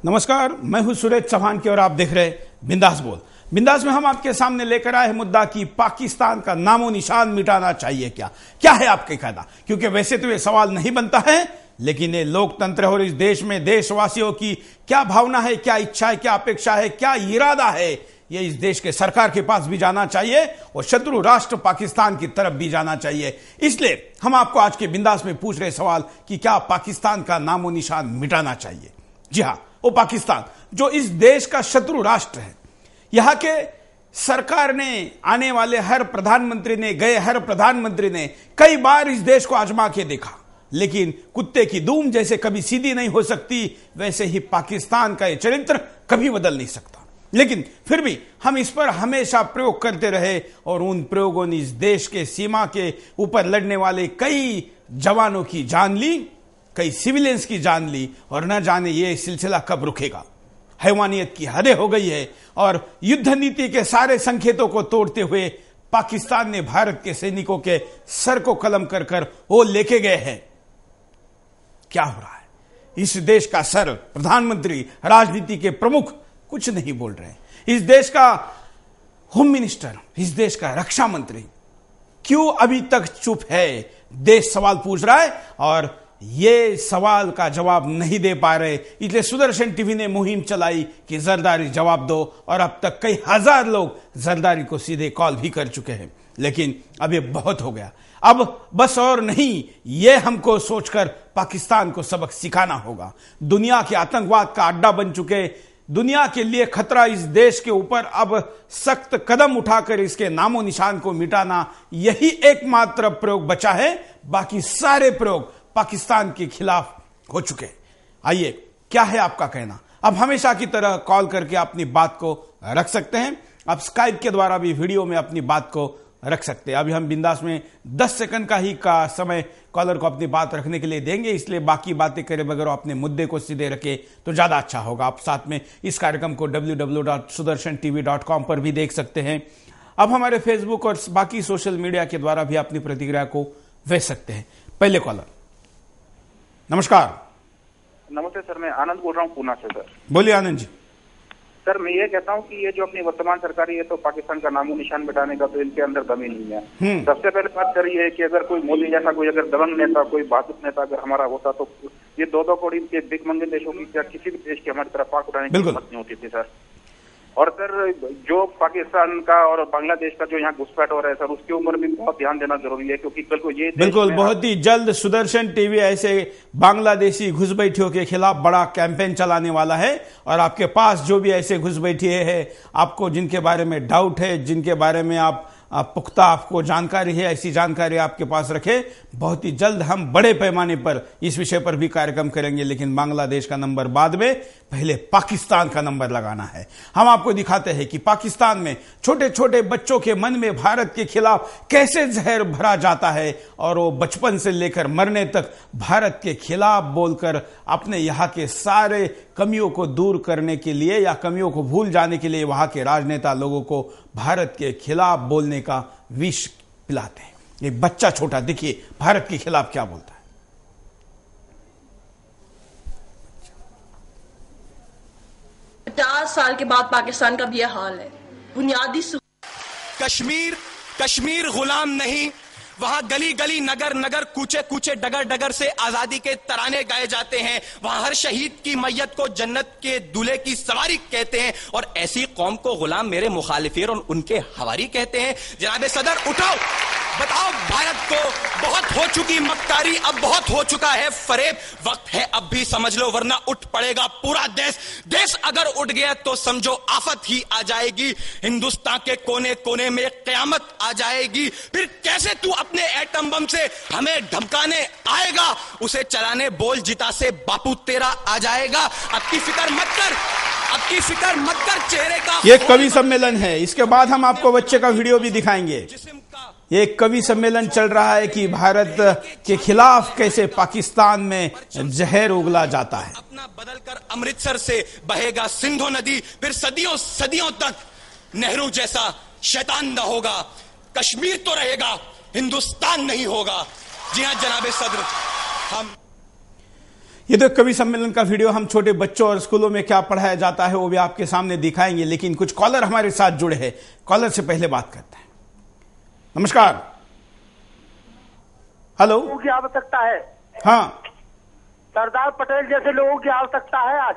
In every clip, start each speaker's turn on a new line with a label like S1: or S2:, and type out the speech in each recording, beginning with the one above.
S1: नमस्कार, मैं हूं सुरेश चौहान की और आप देख रहे बिंदास बोल। बिंदास में हम आपके सामने लेकर आए हैं मुद्दा कि पाकिस्तान का नामो निशान मिटाना चाहिए क्या है आपके कहना। क्योंकि वैसे तो ये सवाल नहीं बनता है, लेकिन ये लोकतंत्र और इस देश में देशवासियों की क्या भावना है, क्या इच्छा है, क्या अपेक्षा है, क्या इरादा है, ये इस देश के सरकार के पास भी जाना चाहिए और शत्रु राष्ट्र पाकिस्तान की तरफ भी जाना चाहिए। इसलिए हम आपको आज के बिंदास में पूछ रहे सवाल कि क्या पाकिस्तान का नामो निशान मिटाना चाहिए। जी हां, वो पाकिस्तान जो इस देश का शत्रु राष्ट्र है। यहां के सरकार ने, आने वाले हर प्रधानमंत्री ने, गए हर प्रधानमंत्री ने कई बार इस देश को आजमा के देखा, लेकिन कुत्ते की दूम जैसे कभी सीधी नहीं हो सकती, वैसे ही पाकिस्तान का यह चरित्र कभी बदल नहीं सकता। लेकिन फिर भी हम इस पर हमेशा प्रयोग करते रहे और उन प्रयोगों ने इस देश के सीमा के ऊपर लड़ने वाले कई जवानों की जान ली, कई सिविलियंस की जान ली, और न जाने ये सिलसिला कब रुकेगा। हैवानियत की हदें हो गई है और युद्ध नीति के सारे संकेतों को तोड़ते हुए पाकिस्तान ने भारत के सैनिकों के सर को कलम कर कर वो लेके गए हैं। क्या हो रहा है? इस देश का सर, प्रधानमंत्री, राजनीति के प्रमुख कुछ नहीं बोल रहे। इस देश का होम मिनिस्टर, इस देश का रक्षा मंत्री क्यों अभी तक चुप है? देश सवाल पूछ रहा है और ये सवाल का जवाब नहीं दे पा रहे। इसलिए सुदर्शन टीवी ने मुहिम चलाई कि जरदारी जवाब दो, और अब तक कई हजार लोग जरदारी को सीधे कॉल भी कर चुके हैं। लेकिन अब ये बहुत हो गया। अब बस और नहीं, ये हमको सोचकर पाकिस्तान को सबक सिखाना होगा। दुनिया के आतंकवाद का अड्डा बन चुके, दुनिया के लिए खतरा इस देश के ऊपर, अब सख्त कदम उठाकर इसके नामो निशान को मिटाना, यही एकमात्र प्रयोग बचा है। बाकी सारे प्रयोग पाकिस्तान के खिलाफ हो चुके। आइए, क्या है आपका कहना? अब हमेशा की तरह कॉल करके अपनी बात को रख सकते हैं। आप स्काइप के द्वारा भी वीडियो में अपनी बात को रख सकते हैं। अभी हम बिंदास में 10 सेकंड का ही का समय कॉलर को अपनी बात रखने के लिए देंगे, इसलिए बाकी बातें करे बगैर अपने मुद्दे को सीधे रखे तो ज्यादा अच्छा होगा। आप साथ में इस कार्यक्रम को www.sudarshan.tv.com पर भी देख सकते हैं। अब हमारे फेसबुक और बाकी सोशल मीडिया के द्वारा भी अपनी प्रतिक्रिया को भेज सकते हैं। पहले कॉलर। नमस्कार।
S2: नमस्ते सर, मैं आनंद बोल रहा हूँ पूना से। सर
S1: बोलिए आनंद जी।
S2: सर, मैं ये कहता हूँ कि ये जो अपनी वर्तमान सरकार है, ये तो पाकिस्तान का नामो निशान मिटाने का तो इनके अंदर दम ही नहीं है। सबसे पहले बात कर ये है कि अगर कोई मोदी जैसा कोई अगर दबंग नेता, कोई बहादुर नेता अगर हमारा होता तो ये दो कौड़ी के भिखमंगे देशों की क्या किसी भी देश की हमारी तरफ पाक उठाने की हिम्मत नहीं होती थी सर। और सर, जो पाकिस्तान का और बांग्लादेश का जो यहाँ घुसपैठ हो रहा है सर, उसके ऊपर भी बहुत ध्यान देना जरूरी है, क्योंकि कल को ये
S1: बिल्कुल बहुत ही जल्द सुदर्शन टीवी ऐसे बांग्लादेशी घुसपैठियों के खिलाफ बड़ा कैंपेन चलाने वाला है। और आपके पास जो भी ऐसे घुसपैठिए हैं, आपको जिनके बारे में डाउट है, जिनके बारे में आप पुख्ता आपको जानकारी है, ऐसी जानकारी आपके पास रखे। बहुत ही जल्द हम बड़े पैमाने पर इस विषय पर भी कार्यक्रम करेंगे। लेकिन बांग्लादेश का नंबर बाद में, पहले पाकिस्तान का नंबर लगाना है। हम आपको दिखाते हैं कि पाकिस्तान में छोटे छोटे बच्चों के मन में भारत के खिलाफ कैसे जहर भरा जाता है, और वो बचपन से लेकर मरने तक भारत के खिलाफ बोलकर अपने यहाँ के सारे कमियों को दूर करने के लिए या कमियों को भूल जाने के लिए वहां के राजनेता लोगों को भारत के खिलाफ बोलने का विष पिलाते हैं। एक बच्चा छोटा, देखिए भारत के खिलाफ क्या बोलता है।
S3: 50 साल के बाद पाकिस्तान का भी यह हाल है। बुनियादी
S4: कश्मीर गुलाम नहीं, वहां गली गली, नगर नगर, कूचे कूचे, डगर डगर से आजादी के तराने गाए जाते हैं। वहां हर शहीद की मैयत को जन्नत के दूल्हे की सवारी कहते हैं, और ऐसी कौम को गुलाम मेरे मुखालिफिन और उनके हवारी कहते हैं। जनाबे सदर, उठाओ, बताओ भारत को बहुत हो चुकी मक्कारी, अब बहुत हो चुका है फरेब। वक्त है अब भी समझ लो, वरना उठ पड़ेगा पूरा देश अगर उठ गया तो समझो आफत ही आ जाएगी। हिंदुस्तान के कोने कोने में कयामत आ जाएगी। फिर कैसे तू अपने एटम बम से हमें धमकाने आएगा? उसे चलाने बोल जिता से बापू तेरा आ जाएगा। अब की फिक्र मत कर चेहरे का।
S1: ये कवि सम्मेलन है, इसके बाद हम आपको बच्चे का वीडियो भी दिखाएंगे। ये कवि सम्मेलन चल रहा है कि भारत के खिलाफ कैसे पाकिस्तान में जहर उगला जाता है।
S4: अपना बदलकर अमृतसर से बहेगा सिंधु नदी, फिर सदियों सदियों तक नेहरू जैसा शैतान न होगा। कश्मीर तो रहेगा, हिंदुस्तान नहीं होगा। जी हां जनाबे सदर, हम
S1: ये तो कवि सम्मेलन का वीडियो हम छोटे बच्चों और स्कूलों में क्या पढ़ाया जाता है वो भी आपके सामने दिखाएंगे, लेकिन कुछ कॉलर हमारे साथ जुड़े हैं। कॉलर से पहले बात करते हैं। नमस्कार। हेलो।
S5: लोगों की आवश्यकता है।
S1: हाँ,
S5: सरदार पटेल जैसे लोगों की आवश्यकता है आज।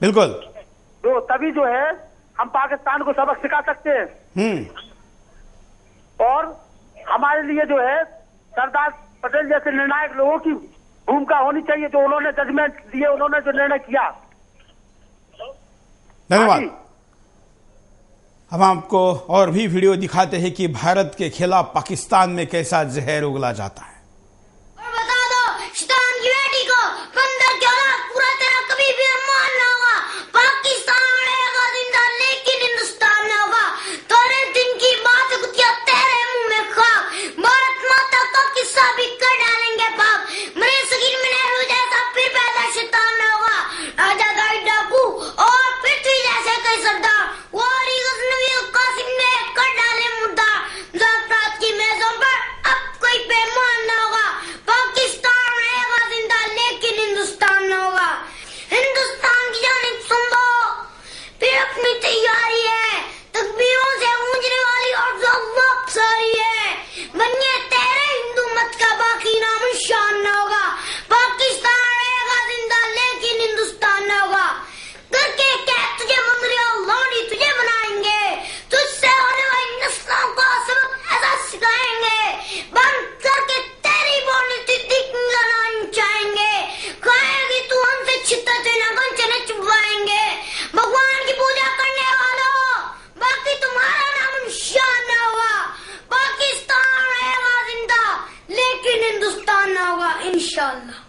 S1: बिल्कुल।
S5: तो तभी जो है हम पाकिस्तान को सबक सिखा सकते हैं। और हमारे लिए जो है सरदार पटेल जैसे निर्णायक लोगों की भूमिका होनी चाहिए, जो उन्होंने जजमेंट दिए, उन्होंने जो निर्णय किया।
S1: धन्यवाद। हम आपको और भी वीडियो दिखाते हैं कि भारत के खिलाफ पाकिस्तान में कैसा जहर उगला जाता है।
S6: और बता दो शैतान की बेटी को बंदर के औलाद पूरा तेरा कभी भी अरमान ना होगा। पाकिस्तान रहेगा जिंदा लेकिन हिंदुस्तान ना होगा। थोड़े दिन की बात कुतिया तेरे मुंह में खाक। भारत माता का किस्सा भी कर डालेंगे पाप। मेरे सगीर में नेहरू जैसा फिर पैदा शैतान ना होगा। राजा गाइड डाकू और पृथ्वी जैसे कई सरदार वारी गजनवी कासिम ने कर डाले मुद्दा। जाफरात की मेजों पर अब कोई पैमान ना होगा। पाकिस्तान रहेगा जिंदा लेकिन हिंदुस्तान ना होगा। हिंदुस्तान की जानिब सुन लो फिर अपनी तैयारी है। तकबीरों से गूंजने वाली और जो वापस आ रही है। बनिए तेरे हिंदू मत का बाकी नाम शान ना होगा। पाकिस्तान रहेगा जिंदा लेकिन हिंदुस्तान ना होगा। करके क्या तुझे मंगरिया लौंडी तुझे बनाएंगे। तुझसे होने वाली नस्लों को सबक ऐसा सिखाएंगे। बंद करके तेरी बोली दिखाना चाहेंगे। खाएगी तू हमसे छितर तेना कंचने चुबाएंगे। भगवान की पूजा करने वालों बाकी तुम्हारा नाम निशान ना होगा। पाकिस्तान रहेगा जिंदा लेकिन हिंदुस्तान ना होगा इंशाअल्लाह।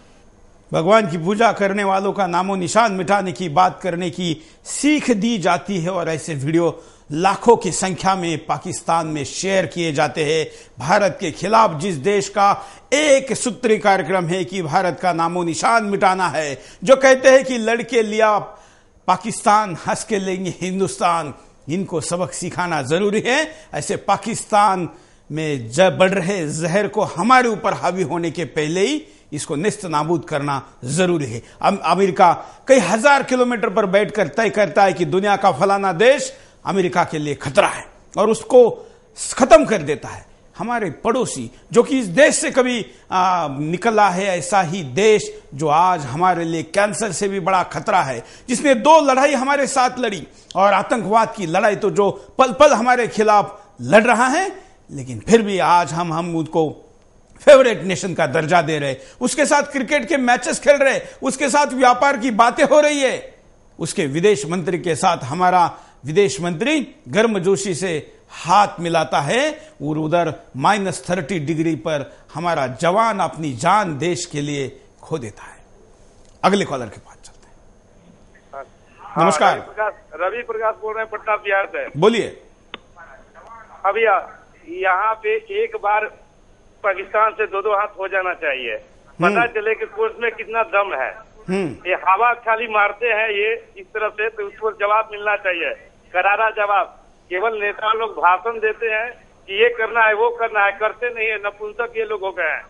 S1: भगवान की पूजा करने वालों का नामो निशान मिटाने की बात करने की सीख दी जाती है और ऐसे वीडियो लाखों की संख्या में पाकिस्तान में शेयर किए जाते हैं। भारत के खिलाफ जिस देश का एक सूत्री कार्यक्रम है कि भारत का नामो निशान मिटाना है, जो कहते हैं कि लड़के लिया पाकिस्तान हंस के लेंगे हिंदुस्तान, इनको सबक सिखाना जरूरी है। ऐसे पाकिस्तान में जब बढ़ रहे जहर को हमारे ऊपर हावी होने के पहले ही इसको निस्त नाबूद करना जरूरी है। अमेरिका कई हजार किलोमीटर पर बैठकर तय करता है कि दुनिया का फलाना देश अमेरिका के लिए खतरा है और उसको खत्म कर देता है। हमारे पड़ोसी जो कि इस देश से कभी निकला है, ऐसा ही देश जो आज हमारे लिए कैंसर से भी बड़ा खतरा है, जिसने 2 लड़ाई हमारे साथ लड़ी और आतंकवाद की लड़ाई तो जो पल पल हमारे खिलाफ लड़ रहा है, लेकिन फिर भी आज हम उसको फेवरेट नेशन का दर्जा दे रहे, उसके साथ क्रिकेट के मैचेस खेल रहे, उसके साथ व्यापार की बातें हो रही है। उसके विदेश मंत्री के साथ हमारा विदेश मंत्री गर्मजोशी से हाथ मिलाता है और उधर -30 डिग्री पर हमारा जवान अपनी जान देश के लिए खो देता है। अगले कॉलर के पास चलते हैं। नमस्कार।
S7: रवि प्रकाश बोल रहे हैं पटना बिहार से।
S1: बोलिए।
S7: अभी यहाँ पे एक बार पाकिस्तान से 2-2 हाथ हो जाना चाहिए, पता चले कि कोर्स में कितना दम है। ये हवा खाली मारते हैं ये इस तरफ से, तो उसको जवाब मिलना चाहिए, करारा जवाब। केवल नेता लोग भाषण देते हैं कि ये करना है वो करना है, करते नहीं है, नपुंसक ये लोग हो गए हैं।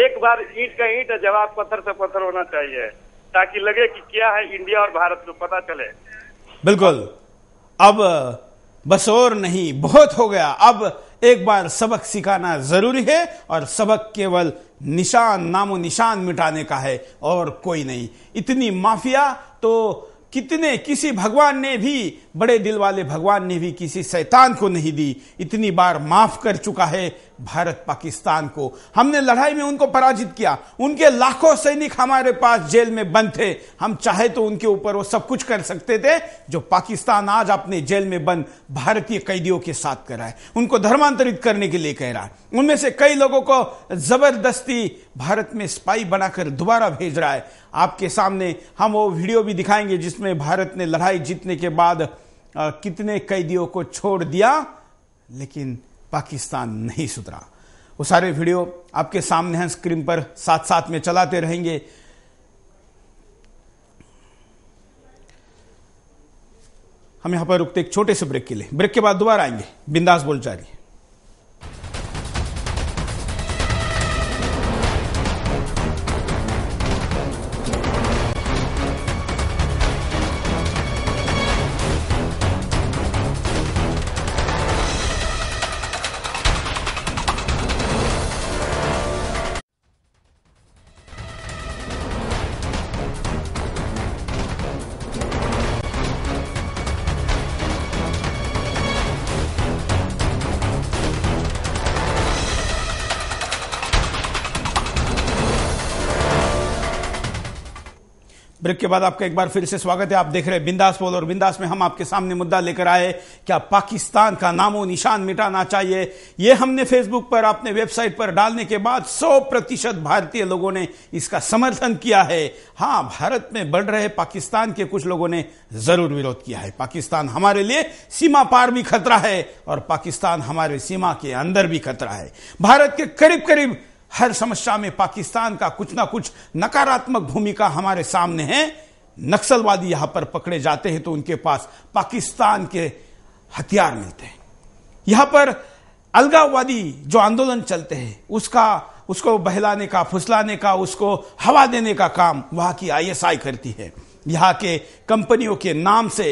S7: एक बार ईंट का ईंट, जवाब पत्थर से पत्थर होना चाहिए, ताकि लगे कि क्या है इंडिया और भारत को पता चले।
S1: बिल्कुल। अब बस और नहीं, बहुत हो गया। अब एक बार सबक सिखाना जरूरी है और सबक केवल नामो निशान मिटाने का है और कोई नहीं। इतनी माफिया तो किसी भगवान ने भी, बड़े दिल वाले भगवान ने भी किसी शैतान को नहीं दी। इतनी बार माफ कर चुका है भारत पाकिस्तान को। हमने लड़ाई में उनको पराजित किया, उनके लाखों सैनिक हमारे पास जेल में बंद थे। हम चाहे तो उनके ऊपर वो सब कुछ कर सकते थे जो पाकिस्तान आज अपने जेल में बंद भारतीय कैदियों के साथ कर रहा है, उनको धर्मांतरित करने के लिए कह रहा है। उनमें से कई लोगों को जबरदस्ती भारत में स्पाई बनाकर दोबारा भेज रहा है। आपके सामने हम वो वीडियो भी दिखाएंगे जिसमें भारत ने लड़ाई जीतने के बाद कितने कैदियों को छोड़ दिया, लेकिन पाकिस्तान नहीं सुधरा। वो सारे वीडियो आपके सामने हैं, स्क्रीन पर साथ साथ में चलाते रहेंगे। हम यहां पर रुकते एक छोटे से ब्रेक के लिए, ब्रेक के बाद दोबारा आएंगे। बिंदास बोल जारी। ब्रेक के बाद आपका एक बार फिर से स्वागत है। आप देख रहे हैं बिंदास पोल और बिंदास में हम आपके सामने मुद्दा लेकर आए, क्या पाकिस्तान का नामो निशान मिटाना चाहिए। यह हमने फेसबुक पर अपने वेबसाइट पर डालने के बाद 100% भारतीय लोगों ने इसका समर्थन किया है। हां, भारत में बढ़ रहे पाकिस्तान के कुछ लोगों ने जरूर विरोध किया है। पाकिस्तान हमारे लिए सीमा पार भी खतरा है और पाकिस्तान हमारे सीमा के अंदर भी खतरा है। भारत के करीब करीब हर समस्या में पाकिस्तान का कुछ ना कुछ नकारात्मक भूमिका हमारे सामने है। नक्सलवादी यहां पर पकड़े जाते हैं तो उनके पास पाकिस्तान के हथियार मिलते हैं। यहां पर अलगाववादी जो आंदोलन चलते हैं उसको बहलाने का, फुसलाने का, उसको हवा देने का काम वहां की ISI करती है। यहां के कंपनियों के नाम से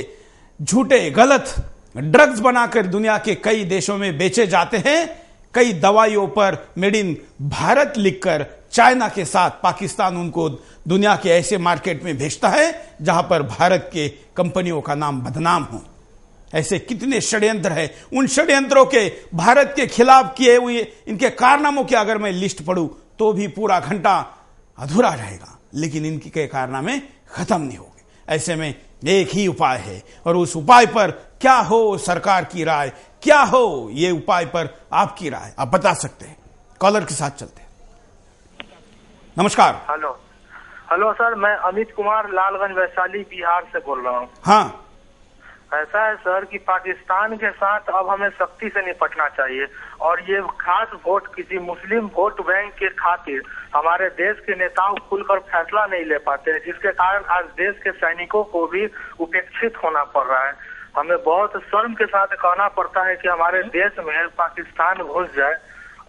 S1: झूठे गलत ड्रग्स बनाकर दुनिया के कई देशों में बेचे जाते हैं। कई दवाइयों पर मेड इन भारत लिखकर चाइना के साथ पाकिस्तान उनको दुनिया के ऐसे मार्केट में भेजता है जहां पर भारत के कंपनियों का नाम बदनाम हो। ऐसे कितने षड्यंत्र हैं। उन षड्यंत्रों के भारत के खिलाफ किए हुए इनके कारनामों की अगर मैं लिस्ट पढ़ूं तो भी पूरा घंटा अधूरा रहेगा, लेकिन इनके कारनामे खत्म नहीं होंगे। ऐसे में एक ही उपाय है और उस उपाय पर क्या हो सरकार की राय, क्या हो ये उपाय पर आपकी राय, आप बता सकते हैं। कॉलर के साथ चलते हैं। नमस्कार।
S8: हेलो सर, मैं अमित कुमार लालगंज वैशाली बिहार से बोल रहा हूँ।
S1: हाँ,
S8: ऐसा है सर कि पाकिस्तान के साथ अब हमें सख्ती से निपटना चाहिए और ये खास वोट किसी मुस्लिम वोट बैंक के खातिर हमारे देश के नेताओं खुलकर फैसला नहीं ले पाते हैं, जिसके कारण आज देश के सैनिकों को भी उपेक्षित होना पड़ रहा है। हमें बहुत शर्म के साथ कहना पड़ता है कि हमारे देश में पाकिस्तान घुस जाए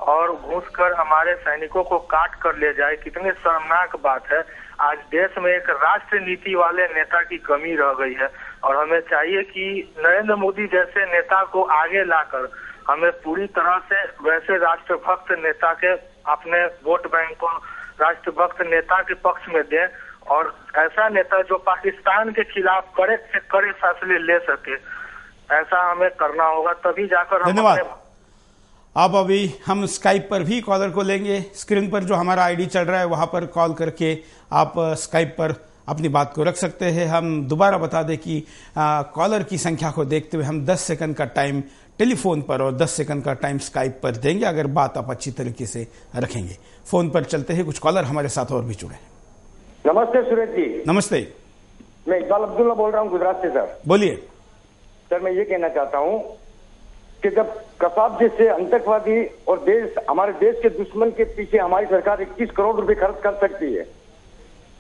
S8: और घुसकर हमारे सैनिकों को काट कर ले जाए। कितनी शर्मनाक बात है। आज देश में एक राष्ट्र नीति वाले नेता की कमी रह गई है और हमें चाहिए कि नरेंद्र मोदी जैसे नेता को आगे लाकर हमें पूरी तरह से वैसे राष्ट्रभक्त नेता के अपने वोट बैंक को राष्ट्रभक्त नेता के पक्ष में दें और ऐसा नेता जो पाकिस्तान के खिलाफ कड़े से कड़े फैसले ले सके, ऐसा हमें करना होगा, तभी जाकर हम।
S1: धन्यवाद। अब अभी हम स्काइप पर भी कॉलर को लेंगे। स्क्रीन पर जो हमारा आईडी चल रहा है वहां पर कॉल करके आप स्काइप पर अपनी बात को रख सकते हैं। हम दोबारा बता दें कि कॉलर की संख्या को देखते हुए हम 10 सेकंड का टाइम टेलीफोन पर और 10 सेकंड का टाइम स्काइप पर देंगे, अगर बात आप अच्छी तरीके से रखेंगे। फोन पर चलते हैं, कुछ कॉलर हमारे साथ और भी जुड़े।
S9: नमस्ते सुरेश जी।
S1: नमस्ते,
S9: मैं इकबाल अब्दुल्ला बोल रहा हूँ गुजरात से। सर
S1: बोलिए।
S9: सर, मैं ये कहना चाहता हूँ कि जब कसाब जैसे आतंकवादी और हमारे देश के दुश्मन के पीछे हमारी सरकार 21 करोड़ रुपए खर्च कर सकती है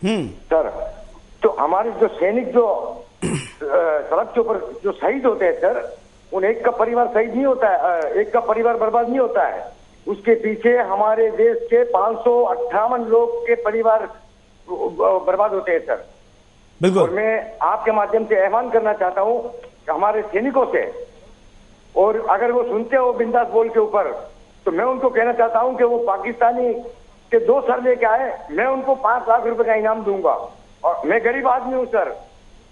S9: सर, तो हमारे जो सैनिक जो सड़क के ऊपर जो शहीद होते हैं सर, उन एक का परिवार शहीद नहीं होता है, एक का परिवार बर्बाद नहीं होता है। उसके पीछे हमारे देश के 558 लोग के परिवार बर्बाद होते हैं सर।
S1: बिल्कुल।
S9: और मैं आपके माध्यम से आह्वान करना चाहता हूँ हमारे सैनिकों से, और अगर वो सुनते हो बिंदास बोल के ऊपर, तो मैं उनको कहना चाहता हूँ कि वो पाकिस्तानी के 2 सर लेके आए, मैं उनको 5 लाख रुपए का इनाम दूंगा। और मैं गरीब आदमी हूँ सर,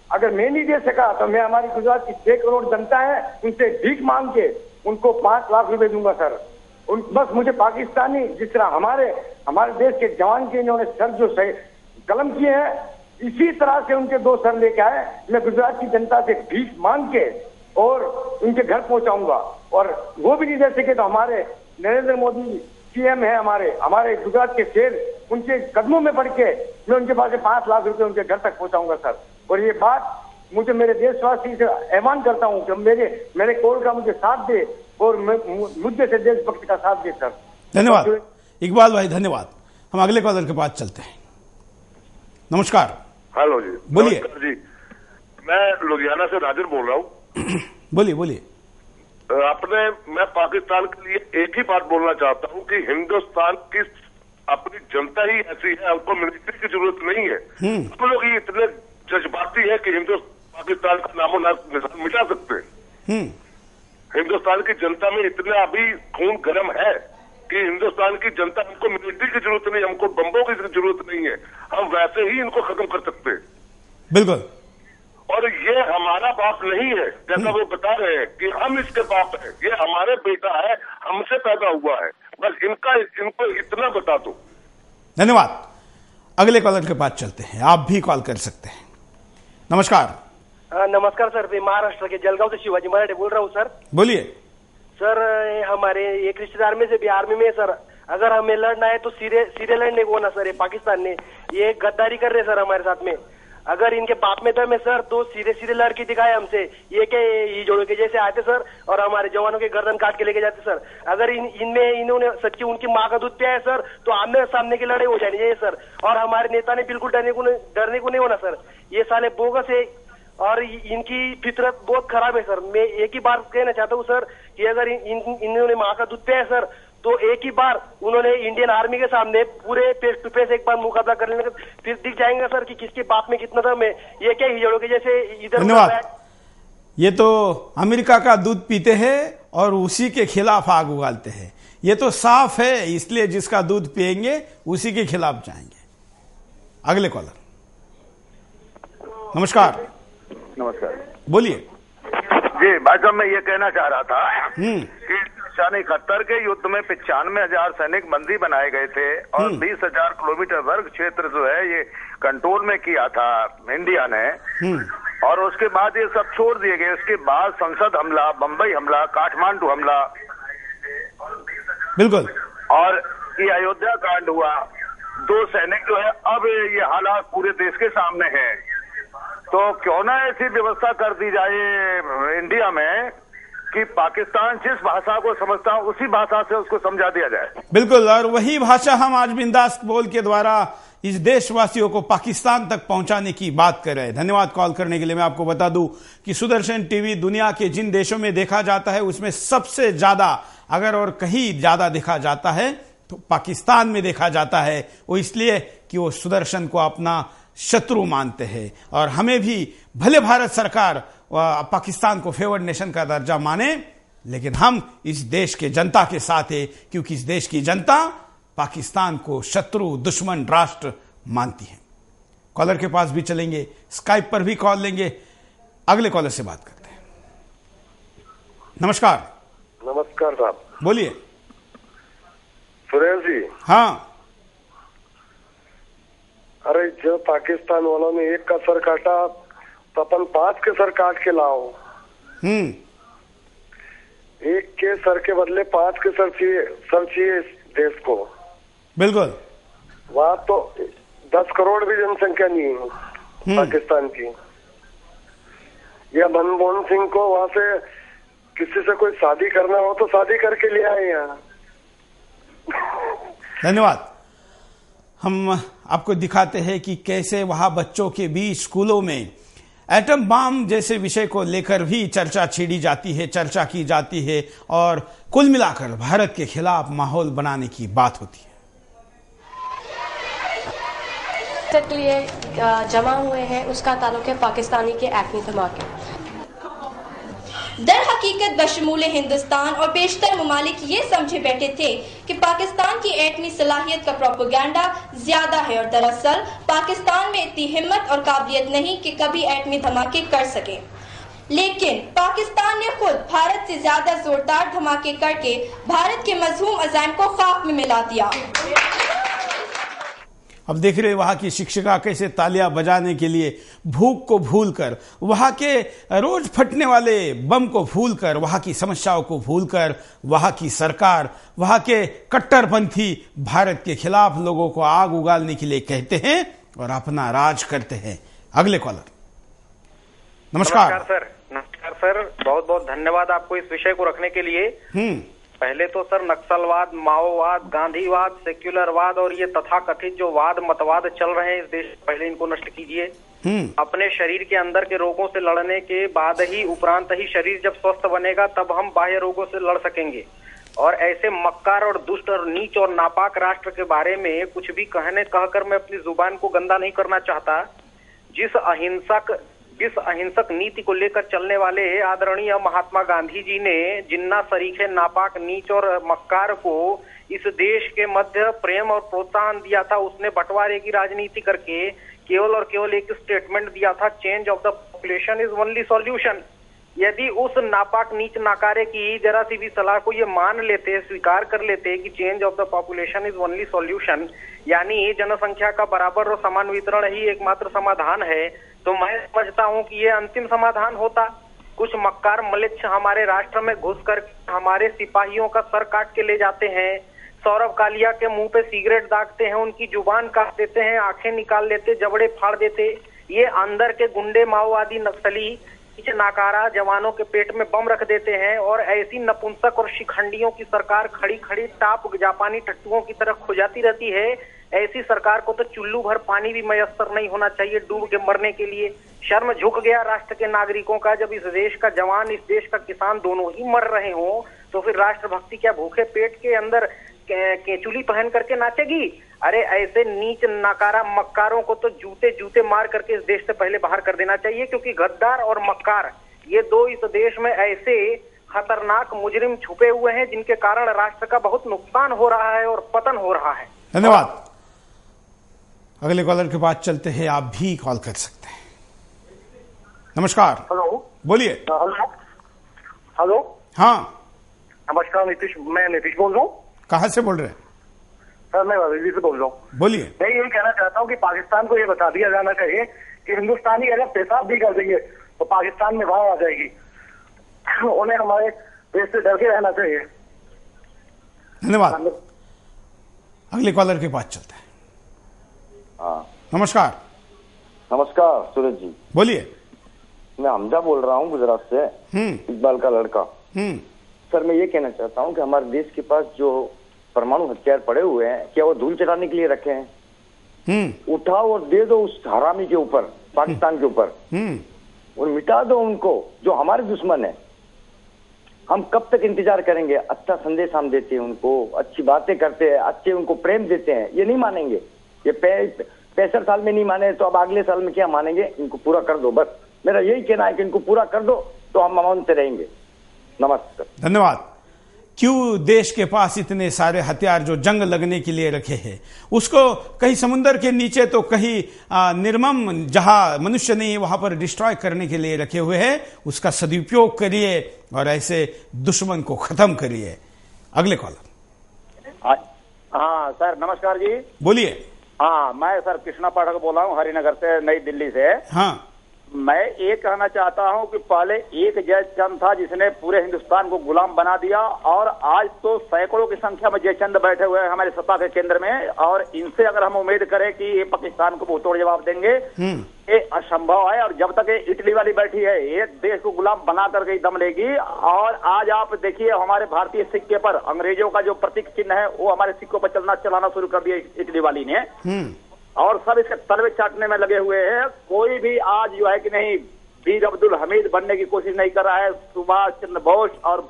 S9: अगर मैं नहीं दे सका तो मैं हमारी गुजरात की 6 करोड़ जनता है उनसे भीख मांग के उनको 5 लाख रुपए दूंगा सर। बस मुझे पाकिस्तानी जिस तरह हमारे देश के जवान के इन्होंने सर जो कलम किए हैं, इसी तरह से उनके 2 सर लेके आए, मैं गुजरात की जनता से भीख मांग के और उनके घर पहुंचाऊंगा। और वो भी नहीं दे सके तो हमारे नरेंद्र मोदी CM है, हमारे गुजरात के शेर, उनके कदमों में पड़ के मैं उनके पास 5 लाख रुपए उनके घर तक पहुंचाऊंगा सर। और ये बात मुझे मेरे देशवासी से आह्वान करता हूँ कि मेरे कॉल का मुझे साथ दे और मुद्दे से देशभक्त का साथ दे सर।
S1: धन्यवाद इकबाल भाई, धन्यवाद। हम अगले कॉलर के पास चलते हैं। नमस्कार।
S10: हेलो जी।
S1: बोलिए
S10: जी, मैं लुधियाना से राजन बोल रहा हूँ।
S1: बोलिए।
S10: मैं पाकिस्तान के लिए एक ही बात बोलना चाहता हूँ कि हिंदुस्तान की अपनी जनता ही ऐसी है, हमको मिलिट्री की जरूरत नहीं है। हम लोग ये इतने जज्बाती है कि पाकिस्तान का नामो निशान मिटा सकते हैं। हिंदुस्तान की जनता में इतना अभी खून गर्म है कि हिंदुस्तान की जनता, हमको मिलिट्री की जरूरत नहीं, हमको बम्बों की जरूरत नहीं है, हम वैसे ही इनको खत्म कर सकते हैं।
S1: बिल्कुल।
S10: और ये हमारा बाप नहीं है जैसा वो बता रहे हैं कि हम इसके बाप हैं, ये हमारे बेटा है, हमसे पैदा हुआ है, बस इनको इतना बता दो।
S1: धन्यवाद। अगले कॉलर के पास चलते हैं, आप भी कॉल कर सकते हैं। नमस्कार।
S11: नमस्कार सर, मैं महाराष्ट्र के जलगांव से शिवाजी मराठे बोल रहा हूँ सर।
S1: बोलिए
S11: सर। हमारे एक रिश्तेदार में से भी आर्मी में सर, अगर हमें लड़ना है तो सीधे लड़ने को ना सर, ये पाकिस्तान ने ये गद्दारी कर रहे सर हमारे साथ में। अगर इनके बाप में दम है सर तो सीधे सीधे लड़के दिखाए हमसे, ये क्या ये जोड़ों के जैसे आते सर और हमारे जवानों के गर्दन काट के लेके जाते सर। अगर इनमें इन्होंने सच्ची उनकी माँ का दूध पिया है सर तो आमने सामने की लड़ाई हो जानी चाहिए सर। और हमारे नेता ने बिल्कुल डरने को नहीं होना सर, ये साले बोगस है और इनकी फितरत बहुत खराब है सर। मैं एक ही बार कहना चाहता हूँ सर कि अगर इन्होंने माँ का दूध पिया है सर तो एक ही बार उन्होंने इंडियन आर्मी के सामने पूरे फेस टू फेस एक बार मुकाबला कर लेने का, फिर दिख जाएंगे सर कि किसके बाप में कितना दम है। ये क्या हिजड़ों के जैसे इधर।
S1: धन्यवाद। ये तो अमेरिका का दूध पीते हैं और उसी के खिलाफ आग उगालते हैं, ये तो साफ है, इसलिए जिसका दूध पिएंगे उसी के खिलाफ जाएंगे। अगले कॉलर। नमस्कार।
S10: नमस्कार,
S1: बोलिए
S10: जी भाई साहब। मैं ये कहना चाह रहा था कि 71 के युद्ध में 95,000 सैनिक बंदी बनाए गए थे और 20,000 किलोमीटर वर्ग क्षेत्र जो है ये कंट्रोल में किया था इंडिया ने, और उसके बाद ये सब छोड़ दिए गए। उसके बाद संसद हमला, बंबई हमला, काठमांडू हमला,
S1: बिल्कुल,
S10: और ये अयोध्या कांड हुआ। 2 सैनिक जो है अब ये हालात पूरे देश के सामने है, तो क्यों ना ऐसी व्यवस्था कर दी जाए इंडिया में कि पाकिस्तान जिस भाषा को समझता है उसी भाषा से उसको समझा दिया जाए।
S1: बिल्कुल, और वही भाषा हम आज बिंदास बोल के द्वारा इस देशवासियों को पाकिस्तान तक पहुंचाने की बात कर रहे हैं। धन्यवाद कॉल करने के लिए। मैं आपको बता दूं कि सुदर्शन टीवी दुनिया के जिन देशों में देखा जाता है उसमें सबसे ज्यादा, अगर और कहीं ज्यादा देखा जाता है तो पाकिस्तान में देखा जाता है। वो इसलिए कि वो सुदर्शन को अपना शत्रु मानते हैं, और हमें भी भले भारत सरकार पाकिस्तान को फेवर्ड नेशन का दर्जा माने, लेकिन हम इस देश के जनता के साथ है, क्योंकि इस देश की जनता पाकिस्तान को शत्रु दुश्मन राष्ट्र मानती है। कॉलर के पास भी चलेंगे, स्काइप पर भी कॉल लेंगे। अगले कॉलर से बात करते हैं। नमस्कार।
S12: नमस्कार साहब।
S1: बोलिए।
S12: सुरेश जी।
S1: हाँ।
S12: अरे जब पाकिस्तान वालों ने एक का सर काटा तो अपन 5 के सर काट के लाओ। एक के सर के बदले 5 के सर चाहिए इस देश को।
S1: बिल्कुल।
S12: वहाँ तो 10 करोड़ भी जनसंख्या नहीं है पाकिस्तान की। या मनमोहन सिंह को वहाँ से किसी से कोई शादी करना हो तो शादी करके ले आए यहाँ।
S1: धन्यवाद। हम आपको दिखाते हैं कि कैसे वहां बच्चों के बीच स्कूलों में एटम बम जैसे विषय को लेकर भी चर्चा छेड़ी जाती है, चर्चा की जाती है, और कुल मिलाकर भारत के खिलाफ माहौल बनाने की बात होती है।
S13: तक लिए जमा हुए हैं उसका ताल्लुक है पाकिस्तानी के एटमी धमाके।
S14: दर हकीकत बशमूल हिंदुस्तान और बेशतर ममालिक ये समझे बैठे थे कि पाकिस्तान की एटमी सलाहियत का प्रोपेगेंडा ज्यादा है, और दरअसल पाकिस्तान में इतनी हिम्मत और काबिलियत नहीं कि कभी एटमी धमाके कर सके। लेकिन पाकिस्तान ने खुद भारत से ज्यादा जोरदार धमाके करके भारत के मजहूम अज़ाइम को खाक में मिला दिया।
S1: अब देख रहे वहां की शिक्षिका कैसे तालियां बजाने के लिए भूख को भूलकर, वहां के रोज फटने वाले बम को भूलकर, वहां की समस्याओं को भूलकर, वहां की सरकार, वहां के कट्टरपंथी भारत के खिलाफ लोगों को आग उगालने के लिए कहते हैं और अपना राज करते हैं। अगले कॉलर। नमस्कार
S15: सर। नमस्कार सर, बहुत बहुत धन्यवाद आपको इस विषय को रखने के लिए। पहले तो सर नक्सलवाद, माओवाद, गांधीवाद, सेक्युलरवाद और ये तथाकथित जो वाद मतवाद चल रहे हैं इस देश, पहले इनको नष्ट कीजिए। अपने शरीर के अंदर के रोगों से लड़ने के बाद ही, उपरांत ही शरीर जब स्वस्थ बनेगा तब हम बाह्य रोगों से लड़ सकेंगे। और ऐसे मक्कार और दुष्ट और नीच और नापाक राष्ट्र के बारे में कुछ भी कहकर मैं अपनी जुबान को गंदा नहीं करना चाहता। जिस अहिंसक नीति को लेकर चलने वाले आदरणीय महात्मा गांधी जी ने जिन्ना सरीखे नापाक नीच और मक्कार को इस देश के मध्य प्रेम और प्रोत्साहन दिया था, उसने बंटवारे की राजनीति करके केवल और केवल एक स्टेटमेंट दिया था, change of the population is only solution. यदि उस नापाक नीच नाकारे की जरा सी भी सलाह को ये मान लेते, स्वीकार कर लेते कि change of the population is only solution, यानी जनसंख्या का बराबर और समान वितरण ही एकमात्र समाधान है, तो मैं समझता हूँ कि ये अंतिम समाधान होता। कुछ मक्कार मलिच्छ हमारे राष्ट्र में घुसकर हमारे सिपाहियों का सर काट के ले जाते हैं, सौरभ कालिया के मुंह पे सिगरेट दागते हैं, उनकी जुबान काट देते हैं, आंखें निकाल लेते, जबड़े फाड़ देते। ये अंदर के गुंडे माओवादी नक्सली नाकारा जवानों के पेट में बम रख देते हैं, और ऐसी नपुंसक और शिखंडियों की सरकार खड़ी खड़ी टाप जापानी टट्टुओं की तरह खुजाती रहती है। ऐसी सरकार को तो चुल्लू भर पानी भी मयस्सर नहीं होना चाहिए डूब के मरने के लिए। शर्म झुक गया राष्ट्र के नागरिकों का, जब इस देश का जवान, इस देश का किसान दोनों ही मर रहे हों, तो फिर राष्ट्रभक्ति क्या भूखे पेट के अंदर केचुली पहन करके नाचेगी? अरे ऐसे नीच नाकारा मक्कारों को तो जूते जूते मार करके इस देश से पहले बाहर कर देना चाहिए, क्योंकि गद्दार और मक्कार ये दो इस देश में ऐसे खतरनाक मुजरिम छुपे हुए हैं जिनके कारण राष्ट्र का बहुत नुकसान हो रहा है और पतन हो रहा है।
S1: धन्यवाद। अगले कॉलर के पास चलते हैं, आप भी कॉल कर सकते हैं। नमस्कार।
S16: हेलो,
S1: बोलिए।
S16: हेलो।
S1: हाँ
S16: नमस्कार नीतीश, मैं नीतीश बोल रहा हूँ।
S1: कहाँ से बोल रहे हैं?
S16: सर मैं दिल्ली से बोल रहा हूँ।
S1: बोलिए।
S16: मैं यही कहना चाहता हूँ कि पाकिस्तान को ये बता दिया जाना चाहिए कि हिंदुस्तानी अगर पेशाब भी कर देंगे तो पाकिस्तान में बाढ़ आ जाएगी। उन्हें हमारे देश से डर के रहना चाहिए।
S1: धन्यवाद। अगले कॉलर के पास चलते हैं। नमस्कार।
S17: नमस्कार सूरज जी।
S1: बोलिए।
S17: मैं हमजा बोल रहा हूँ गुजरात से, इकबाल का लड़का। सर मैं ये कहना चाहता हूँ कि हमारे देश के पास जो परमाणु हथियार पड़े हुए हैं, क्या वो धूल चटाने के लिए रखे हैं? उठाओ और दे दो उस हरामी के ऊपर, पाकिस्तान के ऊपर, और मिटा दो उनको जो हमारे दुश्मन है। हम कब तक इंतजार करेंगे? अच्छा संदेश हम देते हैं उनको, अच्छी बातें करते हैं, अच्छे उनको प्रेम देते हैं, ये नहीं मानेंगे। ये 65 साल में नहीं माने तो अब अगले साल में क्या मानेंगे? इनको पूरा कर दो, बस मेरा यही कहना है कि इनको पूरा कर दो तो हम मानते रहेंगे। नमस्कार।
S1: धन्यवाद। क्यों देश के पास इतने सारे हथियार जो जंग लगने के लिए रखे हैं, उसको कहीं समुद्र के नीचे तो कहीं निर्मम जहां मनुष्य नहीं वहां पर डिस्ट्रॉय करने के लिए रखे हुए हैं, उसका सदुपयोग करिए और ऐसे दुश्मन को खत्म करिए। अगले कॉलर।
S18: हाँ सर नमस्कार जी।
S1: बोलिए।
S18: हाँ मैं सर कृष्णा पाठक बोल रहा हूँ हरिनगर से, नई दिल्ली से।
S1: हाँ
S18: मैं ये कहना चाहता हूँ कि पहले एक जयचंद था जिसने पूरे हिंदुस्तान को गुलाम बना दिया, और आज तो सैकड़ों की संख्या में जयचंद बैठे हुए हैं हमारे सत्ता के केंद्र में, और इनसे अगर हम उम्मीद करें कि ये पाकिस्तान को मुंहतोड़ जवाब देंगे, ये असंभव है। और जब तक ये इटली वाली बैठी है, ये देश को गुलाम बना करके दम लेगी। और आज आप देखिए हमारे भारतीय सिक्के पर अंग्रेजों का जो प्रतीक चिन्ह है वो हमारे सिक्कों पर चलाना शुरू कर दिया इटली वाली ने, और सब इसके तलवे चाटने में लगे हुए हैं। कोई भी आज जो है कि नहीं वीर अब्दुल हमीद बनने की कोशिश नहीं कर रहा है, सुभाष चंद्र बोस और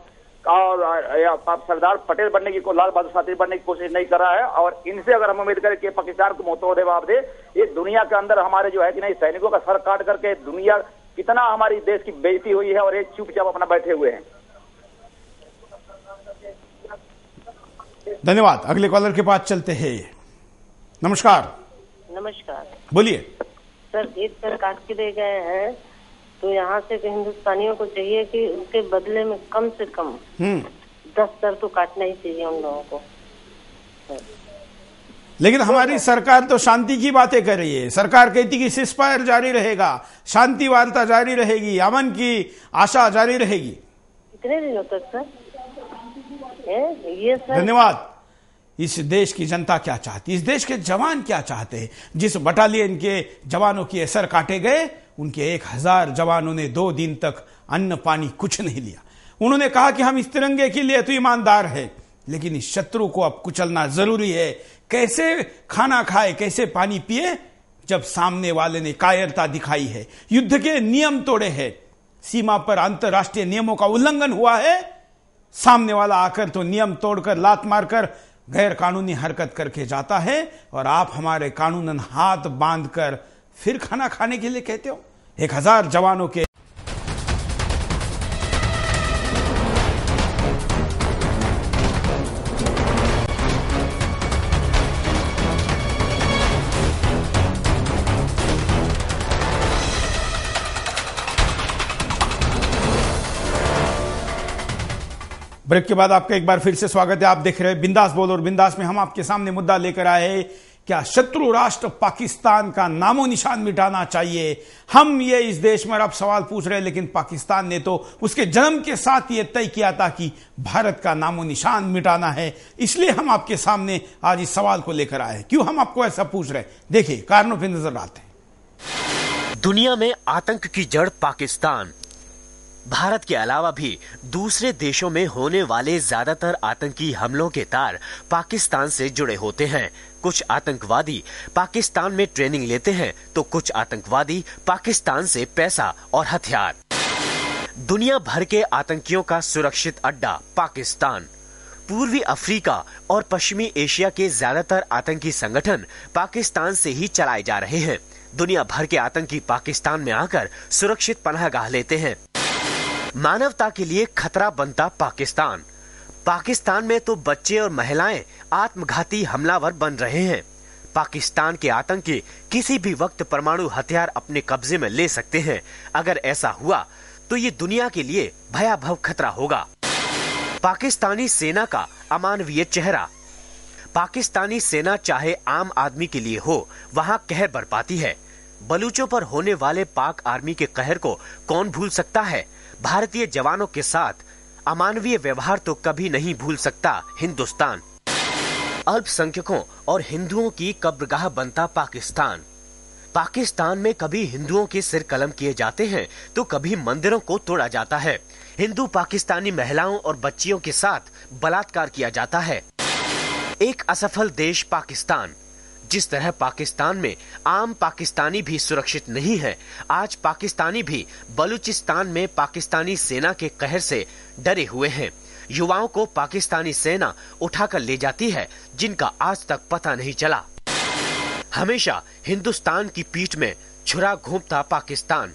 S18: सरदार पटेल बनने की, लाल बहादुर शास्त्री बनने की कोशिश नहीं कर रहा है। और इनसे अगर हम उम्मीद करें कि पाकिस्तान को मुंहतोड़ जवाब दे, ये दुनिया के अंदर हमारे जो है कि नहीं सैनिकों का सर काट करके दुनिया कितना हमारी देश की बेइज्जती हुई है, और ये चुपचाप अपना बैठे हुए हैं।
S1: धन्यवाद। अगले कॉलर के पास चलते हैं। नमस्कार।
S19: नमस्कार।
S1: बोलिए।
S19: सर देश सर काट के दे गए हैं, तो यहाँ से हिंदुस्तानियों को चाहिए कि उसके बदले में कम से कम 10 सर तो काटना ही चाहिए उन लोगों को।
S1: लेकिन हमारी सरकार तो शांति की बातें कर रही है। सरकार कहती कि सीज़फायर जारी रहेगा, शांति वार्ता जारी रहेगी, अमन की आशा जारी रहेगी।
S19: कितने दिनों तक सर? ये सर।
S1: धन्यवाद। इस देश की जनता क्या चाहती है, इस देश के जवान क्या चाहते हैं? जिस बटालियन के जवानों के सर काटे गए, उनके 1000 जवानों ने 2 दिन तक अन्न पानी कुछ नहीं लिया। उन्होंने कहा कि हम इस तिरंगे के लिए तो ईमानदार है, लेकिन इस शत्रु को अब कुचलना जरूरी है। कैसे खाना खाए, कैसे पानी पिए, जब सामने वाले ने कायरता दिखाई है, युद्ध के नियम तोड़े हैं, सीमा पर अंतर्राष्ट्रीय नियमों का उल्लंघन हुआ है। सामने वाला आकर तो नियम तोड़कर, लात मारकर गैर कानूनी हरकत करके जाता है, और आप हमारे कानूनन हाथ बांधकर फिर खाना खाने के लिए कहते हो। 1000 जवानों के ब्रेक के बाद आपका एक बार फिर से स्वागत है। आप देख रहे हैं बिंदास बोल, और बिंदास में हम आपके सामने मुद्दा लेकर आए हैं, क्या शत्रु राष्ट्र पाकिस्तान का नामो निशान मिटाना चाहिए। हम ये इस देश में अब सवाल पूछ रहे हैं, लेकिन पाकिस्तान ने तो उसके जन्म के साथ ये तय किया था कि भारत का नामो निशान मिटाना है। इसलिए हम आपके सामने आज इस सवाल को लेकर आए हैं। क्यों हम आपको ऐसा पूछ रहे हैं, देखिए कारणों पर नजर आते हैं।
S20: दुनिया में आतंक की जड़ पाकिस्तान। भारत के अलावा भी दूसरे देशों में होने वाले ज्यादातर आतंकी हमलों के तार पाकिस्तान से जुड़े होते हैं। कुछ आतंकवादी पाकिस्तान में ट्रेनिंग लेते हैं, तो कुछ आतंकवादी पाकिस्तान से पैसा और हथियार। दुनिया भर के आतंकियों का सुरक्षित अड्डा पाकिस्तान। पूर्वी अफ्रीका और पश्चिमी एशिया के ज्यादातर आतंकी संगठन पाकिस्तान से ही चलाए जा रहे हैं। दुनिया भर के आतंकी पाकिस्तान में आकर सुरक्षित पनाहगाह लेते हैं। मानवता के लिए खतरा बनता पाकिस्तान। पाकिस्तान में तो बच्चे और महिलाएं आत्मघाती हमलावर बन रहे हैं। पाकिस्तान के आतंकी किसी भी वक्त परमाणु हथियार अपने कब्जे में ले सकते हैं। अगर ऐसा हुआ तो ये दुनिया के लिए भयावह खतरा होगा। पाकिस्तानी सेना का अमानवीय चेहरा। पाकिस्तानी सेना चाहे आम आदमी के लिए हो, वहां कहर बरपाती है। बलूचों पर होने वाले पाक आर्मी के कहर को कौन भूल सकता है। भारतीय जवानों के साथ अमानवीय व्यवहार तो कभी नहीं भूल सकता हिंदुस्तान। अल्पसंख्यकों और हिंदुओं की कब्रगाह बनता पाकिस्तान। पाकिस्तान में कभी हिंदुओं के सिर कलम किए जाते हैं, तो कभी मंदिरों को तोड़ा जाता है। हिंदू पाकिस्तानी महिलाओं और बच्चियों के साथ बलात्कार किया जाता है। एक असफल देश पाकिस्तान। जिस तरह पाकिस्तान में आम पाकिस्तानी भी सुरक्षित नहीं है, आज पाकिस्तानी भी बलूचिस्तान में पाकिस्तानी सेना के कहर से डरे हुए हैं। युवाओं को पाकिस्तानी सेना उठाकर ले जाती है, जिनका आज तक पता नहीं चला। हमेशा हिंदुस्तान की पीठ में छुरा घोंपता पाकिस्तान।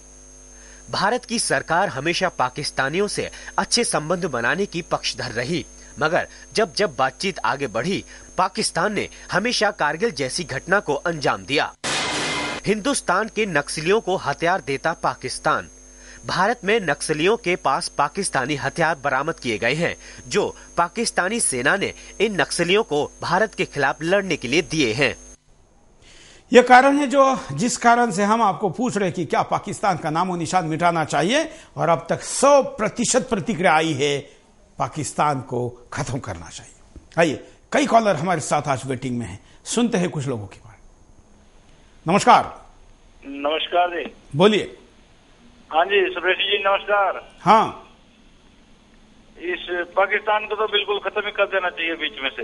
S20: भारत की सरकार हमेशा पाकिस्तानियों से अच्छे संबंध बनाने की पक्षधर रही, मगर जब जब बातचीत आगे बढ़ी, पाकिस्तान ने हमेशा कारगिल जैसी घटना को अंजाम दिया। हिंदुस्तान के नक्सलियों को हथियार देता पाकिस्तान। भारत में नक्सलियों के पास पाकिस्तानी हथियार बरामद किए गए हैं, जो पाकिस्तानी सेना ने इन नक्सलियों को भारत के खिलाफ लड़ने के लिए दिए हैं।
S1: यह कारण है जिस कारण से हम आपको पूछ रहे कि क्या पाकिस्तान का नामो निशान मिटाना चाहिए, और अब तक 100% प्रतिक्रिया आई है पाकिस्तान को खत्म करना चाहिए। आइए, कई कॉलर हमारे साथ आज वेटिंग में हैं, सुनते हैं कुछ लोगों की बात। नमस्कार।
S21: नमस्कार जी,
S1: बोलिए।
S21: हाँ जी सुरेश जी नमस्कार।
S1: हाँ,
S21: इस पाकिस्तान को तो बिल्कुल खत्म ही कर देना चाहिए बीच में से।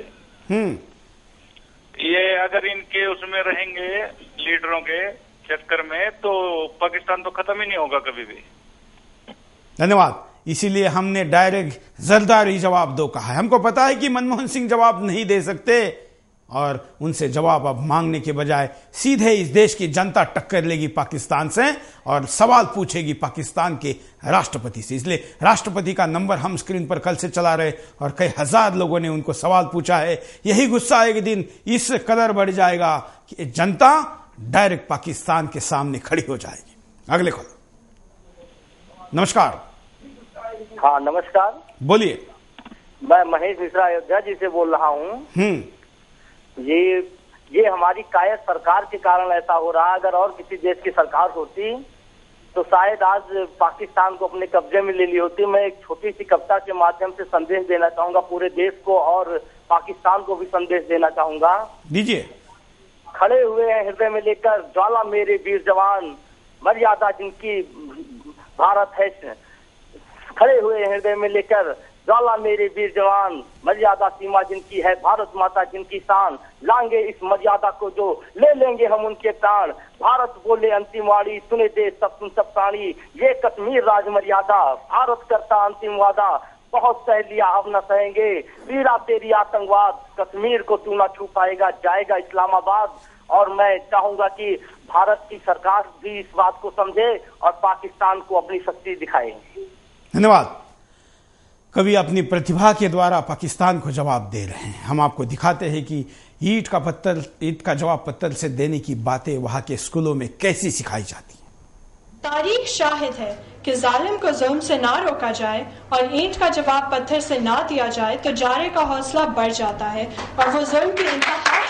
S21: ये अगर इनके उसमें रहेंगे लीडरों के चक्कर में, तो पाकिस्तान तो खत्म ही नहीं होगा कभी भी।
S1: धन्यवाद। इसीलिए हमने डायरेक्ट जरदारी जवाब दो कहा है। हमको पता है कि मनमोहन सिंह जवाब नहीं दे सकते, और उनसे जवाब अब मांगने के बजाय सीधे इस देश की जनता टक्कर लेगी पाकिस्तान से और सवाल पूछेगी पाकिस्तान के राष्ट्रपति से। इसलिए राष्ट्रपति का नंबर हम स्क्रीन पर कल से चला रहे, और कई हजार लोगों ने उनको सवाल पूछा है। यही गुस्सा एक दिन इस कदर बढ़ जाएगा कि जनता डायरेक्ट पाकिस्तान के सामने खड़ी हो जाएगी। अगले कॉल। नमस्कार।
S16: हाँ नमस्कार,
S1: बोलिए।
S16: मैं महेश मिश्रा अयोध्या जी से बोल रहा हूँ। ये हमारी कायर सरकार के कारण ऐसा हो रहा है। अगर और किसी देश की सरकार होती तो शायद आज पाकिस्तान को अपने कब्जे में ले ली होती। मैं एक छोटी सी कविता के माध्यम से संदेश देना चाहूंगा पूरे देश को, और पाकिस्तान को भी संदेश देना चाहूंगा।
S1: दीजिए।
S16: खड़े हुए हैं हृदय में लेकर ज्वाला मेरे वीर जवान, मर्यादा जिनकी भारत है। खड़े हुए हैं हृदय में लेकर ज्वाला मेरे वीर जवान, मर्यादा सीमा जिनकी है, भारत माता जिनकी शान। लांगे इस मर्यादा को जो ले लेंगे हम उनके प्राण। भारत बोले अंतिम वाणी, सुने देश सब सुन सब प्राणी। ये कश्मीर राज मर्यादा, भारत करता अंतिम वादा। बहुत सह लिया अब न सहेंगे, पीड़ा तेरी आतंकवाद। कश्मीर को तू न छू पाएगा, जाएगा इस्लामाबाद। और मैं चाहूंगा कि भारत की सरकार भी इस बात को समझे और पाकिस्तान को अपनी शक्ति दिखाए।
S1: धन्यवाद। कवि अपनी प्रतिभा के द्वारा पाकिस्तान को जवाब दे रहे हैं। हम आपको दिखाते हैं कि ईंट का जवाब पत्थर से देने की बातें वहां के स्कूलों में कैसी सिखाई जाती है।
S14: तारीख शाहिद है
S2: कि जालिम को जुल्म से ना रोका जाए और ईंट का जवाब पत्थर से ना दिया जाए तो जारे का हौसला बढ़ जाता है और वो जुल्म की इंतहा।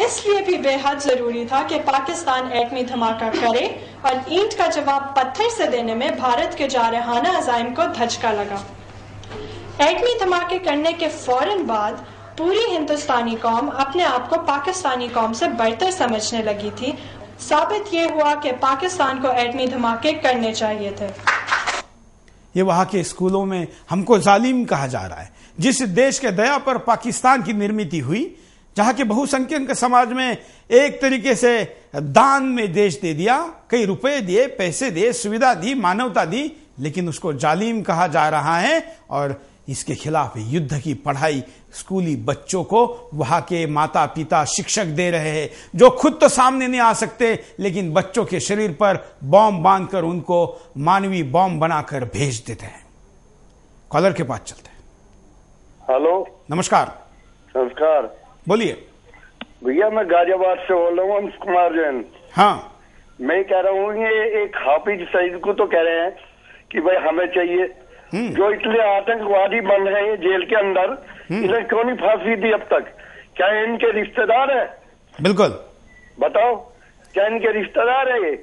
S2: इसलिए भी बेहद जरूरी था कि पाकिस्तान एटमी धमाका करे और ईंट का जवाब पत्थर से देने में भारत के जारहाना अज़ाइम को धचका लगा। एटमी धमाके करने के फौरन बाद पूरी हिंदुस्तानी कौम अपने आप को पाकिस्तानी कौम से बढ़तर समझने लगी थी। साबित ये हुआ कि पाकिस्तान को एटमी धमाके करने चाहिए थे।
S1: ये वहां के स्कूलों में हमको जालिम कहा जा रहा है। जिस देश के दया पर पाकिस्तान की निर्मित हुई, जहां के बहुसंख्यक समाज में एक तरीके से दान में देश दे दिया, कई रुपए दिए, पैसे दिए, सुविधा दी, मानवता दी, लेकिन उसको जालिम कहा जा रहा है। और इसके खिलाफ युद्ध की पढ़ाई स्कूली बच्चों को वहां के माता पिता शिक्षक दे रहे हैं, जो खुद तो सामने नहीं आ सकते, लेकिन बच्चों के शरीर पर बॉम्ब बांधकर उनको मानवीय बॉम्ब बनाकर भेज देते हैं। कॉलर के पास चलते हैं।
S12: हेलो,
S1: नमस्कार।
S12: नमस्कार,
S1: बोलिए
S12: भैया। मैं गाजियाबाद से बोल रहा हूँ, अंश कुमार जैन।
S1: हाँ,
S12: मैं कह रहा हूँ ये एक हाफिज सईद को तो कह रहे हैं कि भाई हमें चाहिए, जो इतने आतंकवादी बन रहे हैं जेल के अंदर, इन्हें क्यों नहीं फांसी दी अब तक? क्या इनके रिश्तेदार है?
S1: बिल्कुल,
S12: बताओ, क्या इनके रिश्तेदार है ये?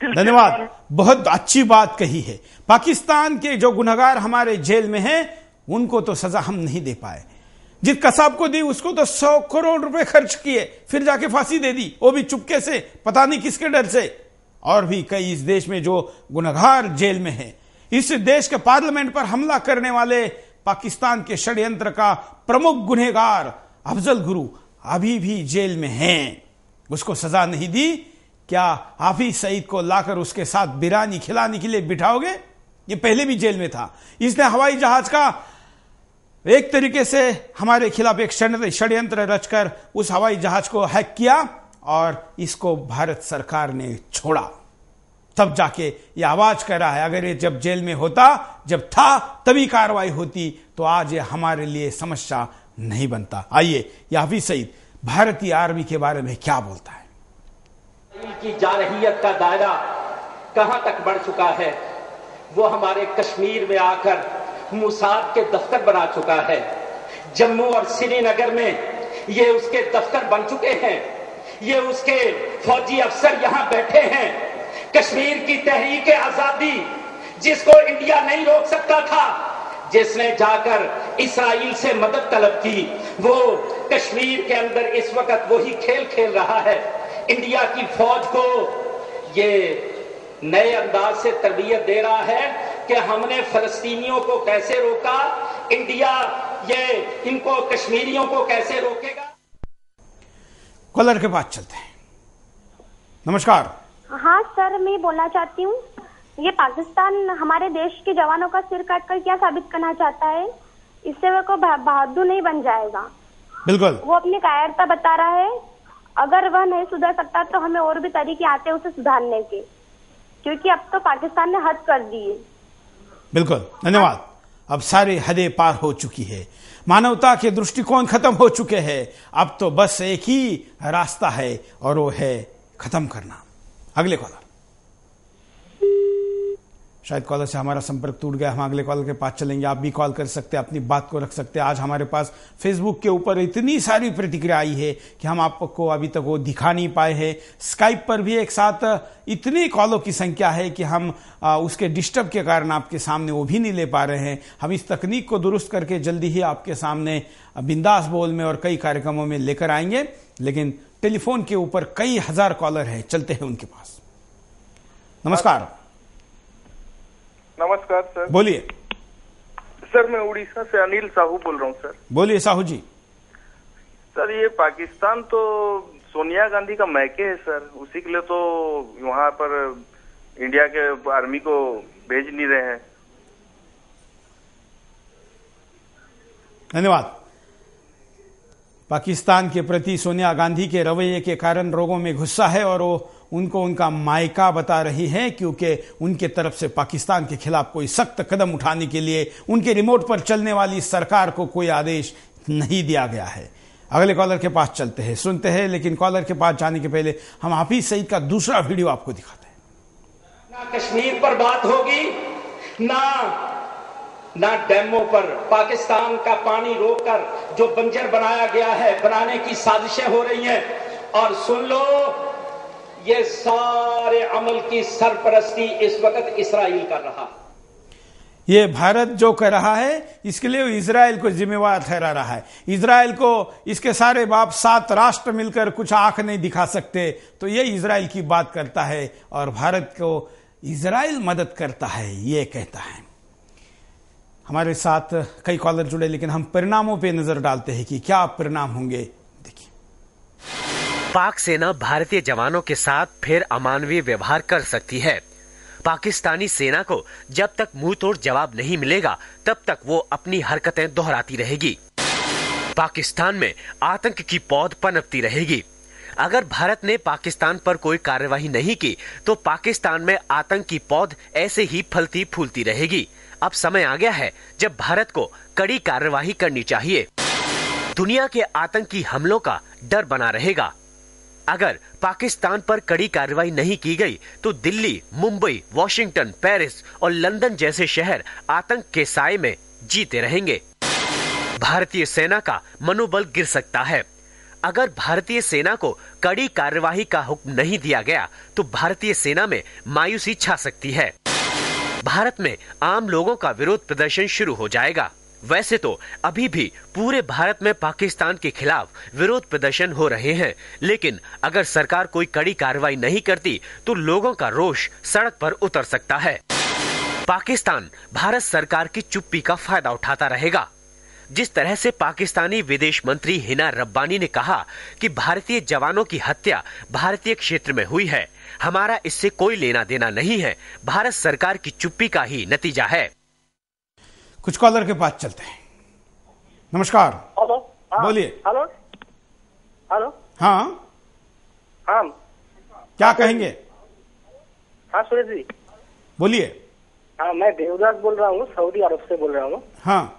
S1: धन्यवाद, बहुत अच्छी बात कही है। पाकिस्तान के जो गुनहगार हमारे जेल में हैं, उनको तो सजा हम नहीं दे पाए। जिस कसाब को दी उसको तो 100 करोड़ रुपए खर्च किए, फिर जाके फांसी दे दी, वो भी चुपके से, पता नहीं किसके डर से। और भी कई इस देश में जो गुनहगार जेल में हैं। इस देश के पार्लियामेंट पर हमला करने वाले पाकिस्तान के षड्यंत्र का प्रमुख गुनहगार अफजल गुरु अभी भी जेल में हैं, उसको सजा नहीं दी। क्या हाफिज सईद को लाकर उसके साथ बिरयानी खिलाने के लिए बिठाओगे? ये पहले भी जेल में था। इसने हवाई जहाज का एक तरीके से हमारे खिलाफ एक षड्यंत्र रचकर उस हवाई जहाज को हैक किया और इसको भारत सरकार ने छोड़ा। तब जाके ये आवाज कर रहा है, अगर ये जब जेल में होता, जब था, तभी कार्रवाई होती, तो आज ये हमारे लिए समस्या नहीं बनता। आइए, ये हाफिज सईद भारतीय आर्मी के बारे में क्या बोलता है।
S22: की जारहियत का दायरा कहां तक बढ़ चुका है, वो हमारे कश्मीर में आकर मुसाद के दफ्तर बना चुका है। जम्मू और श्रीनगर में ये उसके दफ्तर बन चुके हैं, ये उसके फौजी अफसर यहां बैठे हैं। कश्मीर की तहरीक आजादी, जिसको इंडिया नहीं रोक सकता था, जिसने जाकर इस्राइल से मदद तलब की, वो कश्मीर के अंदर इस वक्त वही खेल खेल रहा है। इंडिया की फौज को ये नए अंदाज से तरबियत दे रहा है कि हमने फलस्तीनियों को कैसे रोका, इंडिया ये इनको कश्मीरियों को कैसे रोकेगा।
S1: कॉलर के पास चलते हैं। नमस्कार।
S23: हाँ सर, मैं बोलना चाहती हूँ, ये पाकिस्तान हमारे देश के जवानों का सिर काटकर क्या साबित करना चाहता है? इससे वो को बहादुर नहीं बन जाएगा।
S1: बिल्कुल,
S23: वो अपनी कायरता बता रहा है। अगर वह नहीं सुधर सकता तो हमें और भी तरीके आते हैं उसे सुधारने के, क्योंकि अब तो पाकिस्तान ने हद कर दी है।
S1: बिल्कुल, धन्यवाद। अब सारी हदें पार हो चुकी है, मानवता के दृष्टिकोण खत्म हो चुके हैं। अब तो बस एक ही रास्ता है और वो है खत्म करना। अगले कॉलर, शायद कॉलर से हमारा संपर्क टूट गया, हम अगले कॉलर के पास चलेंगे। आप भी कॉल कर सकते हैं, अपनी बात को रख सकते हैं। आज हमारे पास फेसबुक के ऊपर इतनी सारी प्रतिक्रिया आई है कि हम आपको अभी तक वो दिखा नहीं पाए हैं। स्काइप पर भी एक साथ इतनी कॉलों की संख्या है कि हम उसके डिस्टर्ब के कारण आपके सामने वो भी नहीं ले पा रहे हैं। हम इस तकनीक को दुरुस्त करके जल्दी ही आपके सामने बिंदास बोल में और कई कार्यक्रमों में लेकर आएंगे। लेकिन टेलीफोन के ऊपर कई हजार कॉलर हैं, चलते हैं उनके पास। नमस्कार।
S24: नमस्कार सर।
S1: बोलिए
S24: सर, मैं उड़ीसा से अनिल साहू बोल रहा हूँ सर।
S1: बोलिए साहू जी।
S24: सर, ये पाकिस्तान तो सोनिया गांधी का मैके है सर, उसी के लिए तो वहाँ पर इंडिया के आर्मी को भेज नहीं रहे हैं।
S1: धन्यवाद। पाकिस्तान के प्रति सोनिया गांधी के रवैये के कारण लोगों में गुस्सा है और वो उनको उनका मायका बता रही है, क्योंकि उनके तरफ से पाकिस्तान के खिलाफ कोई सख्त कदम उठाने के लिए उनके रिमोट पर चलने वाली सरकार को कोई आदेश नहीं दिया गया है। अगले कॉलर के पास चलते हैं, सुनते हैं, लेकिन कॉलर के पास जाने के पहले हम हाफिज सईद का दूसरा वीडियो आपको दिखाते हैं।
S22: ना कश्मीर पर बात होगी, ना डैमों पर। पाकिस्तान का पानी रोककर जो बंजर बनाया गया है, बनाने की साजिशें हो रही हैं। और सुन लो, ये सारे अमल की सरपरस्ती इस वक्त इस्राइल कर रहा है।
S1: ये भारत जो कर रहा है, इसके लिए इजराइल को जिम्मेवार ठहरा रहा है। इजराइल को इसके सारे बाप 7 राष्ट्र मिलकर कुछ आंख नहीं दिखा सकते, तो ये इजराइल की बात करता है और भारत को इजराइल मदद करता है, ये कहता है। हमारे साथ कई कॉलर जुड़े, लेकिन हम परिणामों पे नजर डालते हैं कि क्या परिणाम होंगे। देखिए,
S20: पाक सेना भारतीय जवानों के साथ फिर अमानवीय व्यवहार कर सकती है। पाकिस्तानी सेना को जब तक मुंह तोड़ जवाब नहीं मिलेगा, तब तक वो अपनी हरकतें दोहराती रहेगी। पाकिस्तान में आतंक की पौध पनपती रहेगी। अगर भारत ने पाकिस्तान पर कोई कार्यवाही नहीं की, तो पाकिस्तान में आतंक की पौध ऐसे ही फलती फूलती रहेगी। अब समय आ गया है जब भारत को कड़ी कार्यवाही करनी चाहिए। दुनिया के आतंकी हमलों का डर बना रहेगा। अगर पाकिस्तान पर कड़ी कार्रवाई नहीं की गई, तो दिल्ली, मुंबई, वॉशिंगटन, पेरिस और लंदन जैसे शहर आतंक के साए में जीते रहेंगे। भारतीय सेना का मनोबल गिर सकता है। अगर भारतीय सेना को कड़ी कार्यवाही का हुक्म नहीं दिया गया, तो भारतीय सेना में मायूसी छा सकती है। भारत में आम लोगों का विरोध प्रदर्शन शुरू हो जाएगा। वैसे तो अभी भी पूरे भारत में पाकिस्तान के खिलाफ विरोध प्रदर्शन हो रहे हैं, लेकिन अगर सरकार कोई कड़ी कार्रवाई नहीं करती, तो लोगों का रोष सड़क पर उतर सकता है। पाकिस्तान भारत सरकार की चुप्पी का फायदा उठाता रहेगा। जिस तरह से पाकिस्तानी विदेश मंत्री हिना रब्बानी ने कहा कि भारतीय जवानों की हत्या भारतीय क्षेत्र में हुई है, हमारा इससे कोई लेना देना नहीं है, भारत सरकार की चुप्पी का ही नतीजा है।
S1: कुछ कॉलर के पास चलते हैं। नमस्कार।
S3: हेलो,
S1: बोलिए।
S3: Hello hello.
S1: हाँ
S3: हाँ,
S1: क्या कहेंगे?
S3: हाँ सुरेश जी
S1: बोलिए।
S3: हाँ, मैं देवदास बोल रहा हूँ, सऊदी अरब से बोल रहा हूँ।
S1: हाँ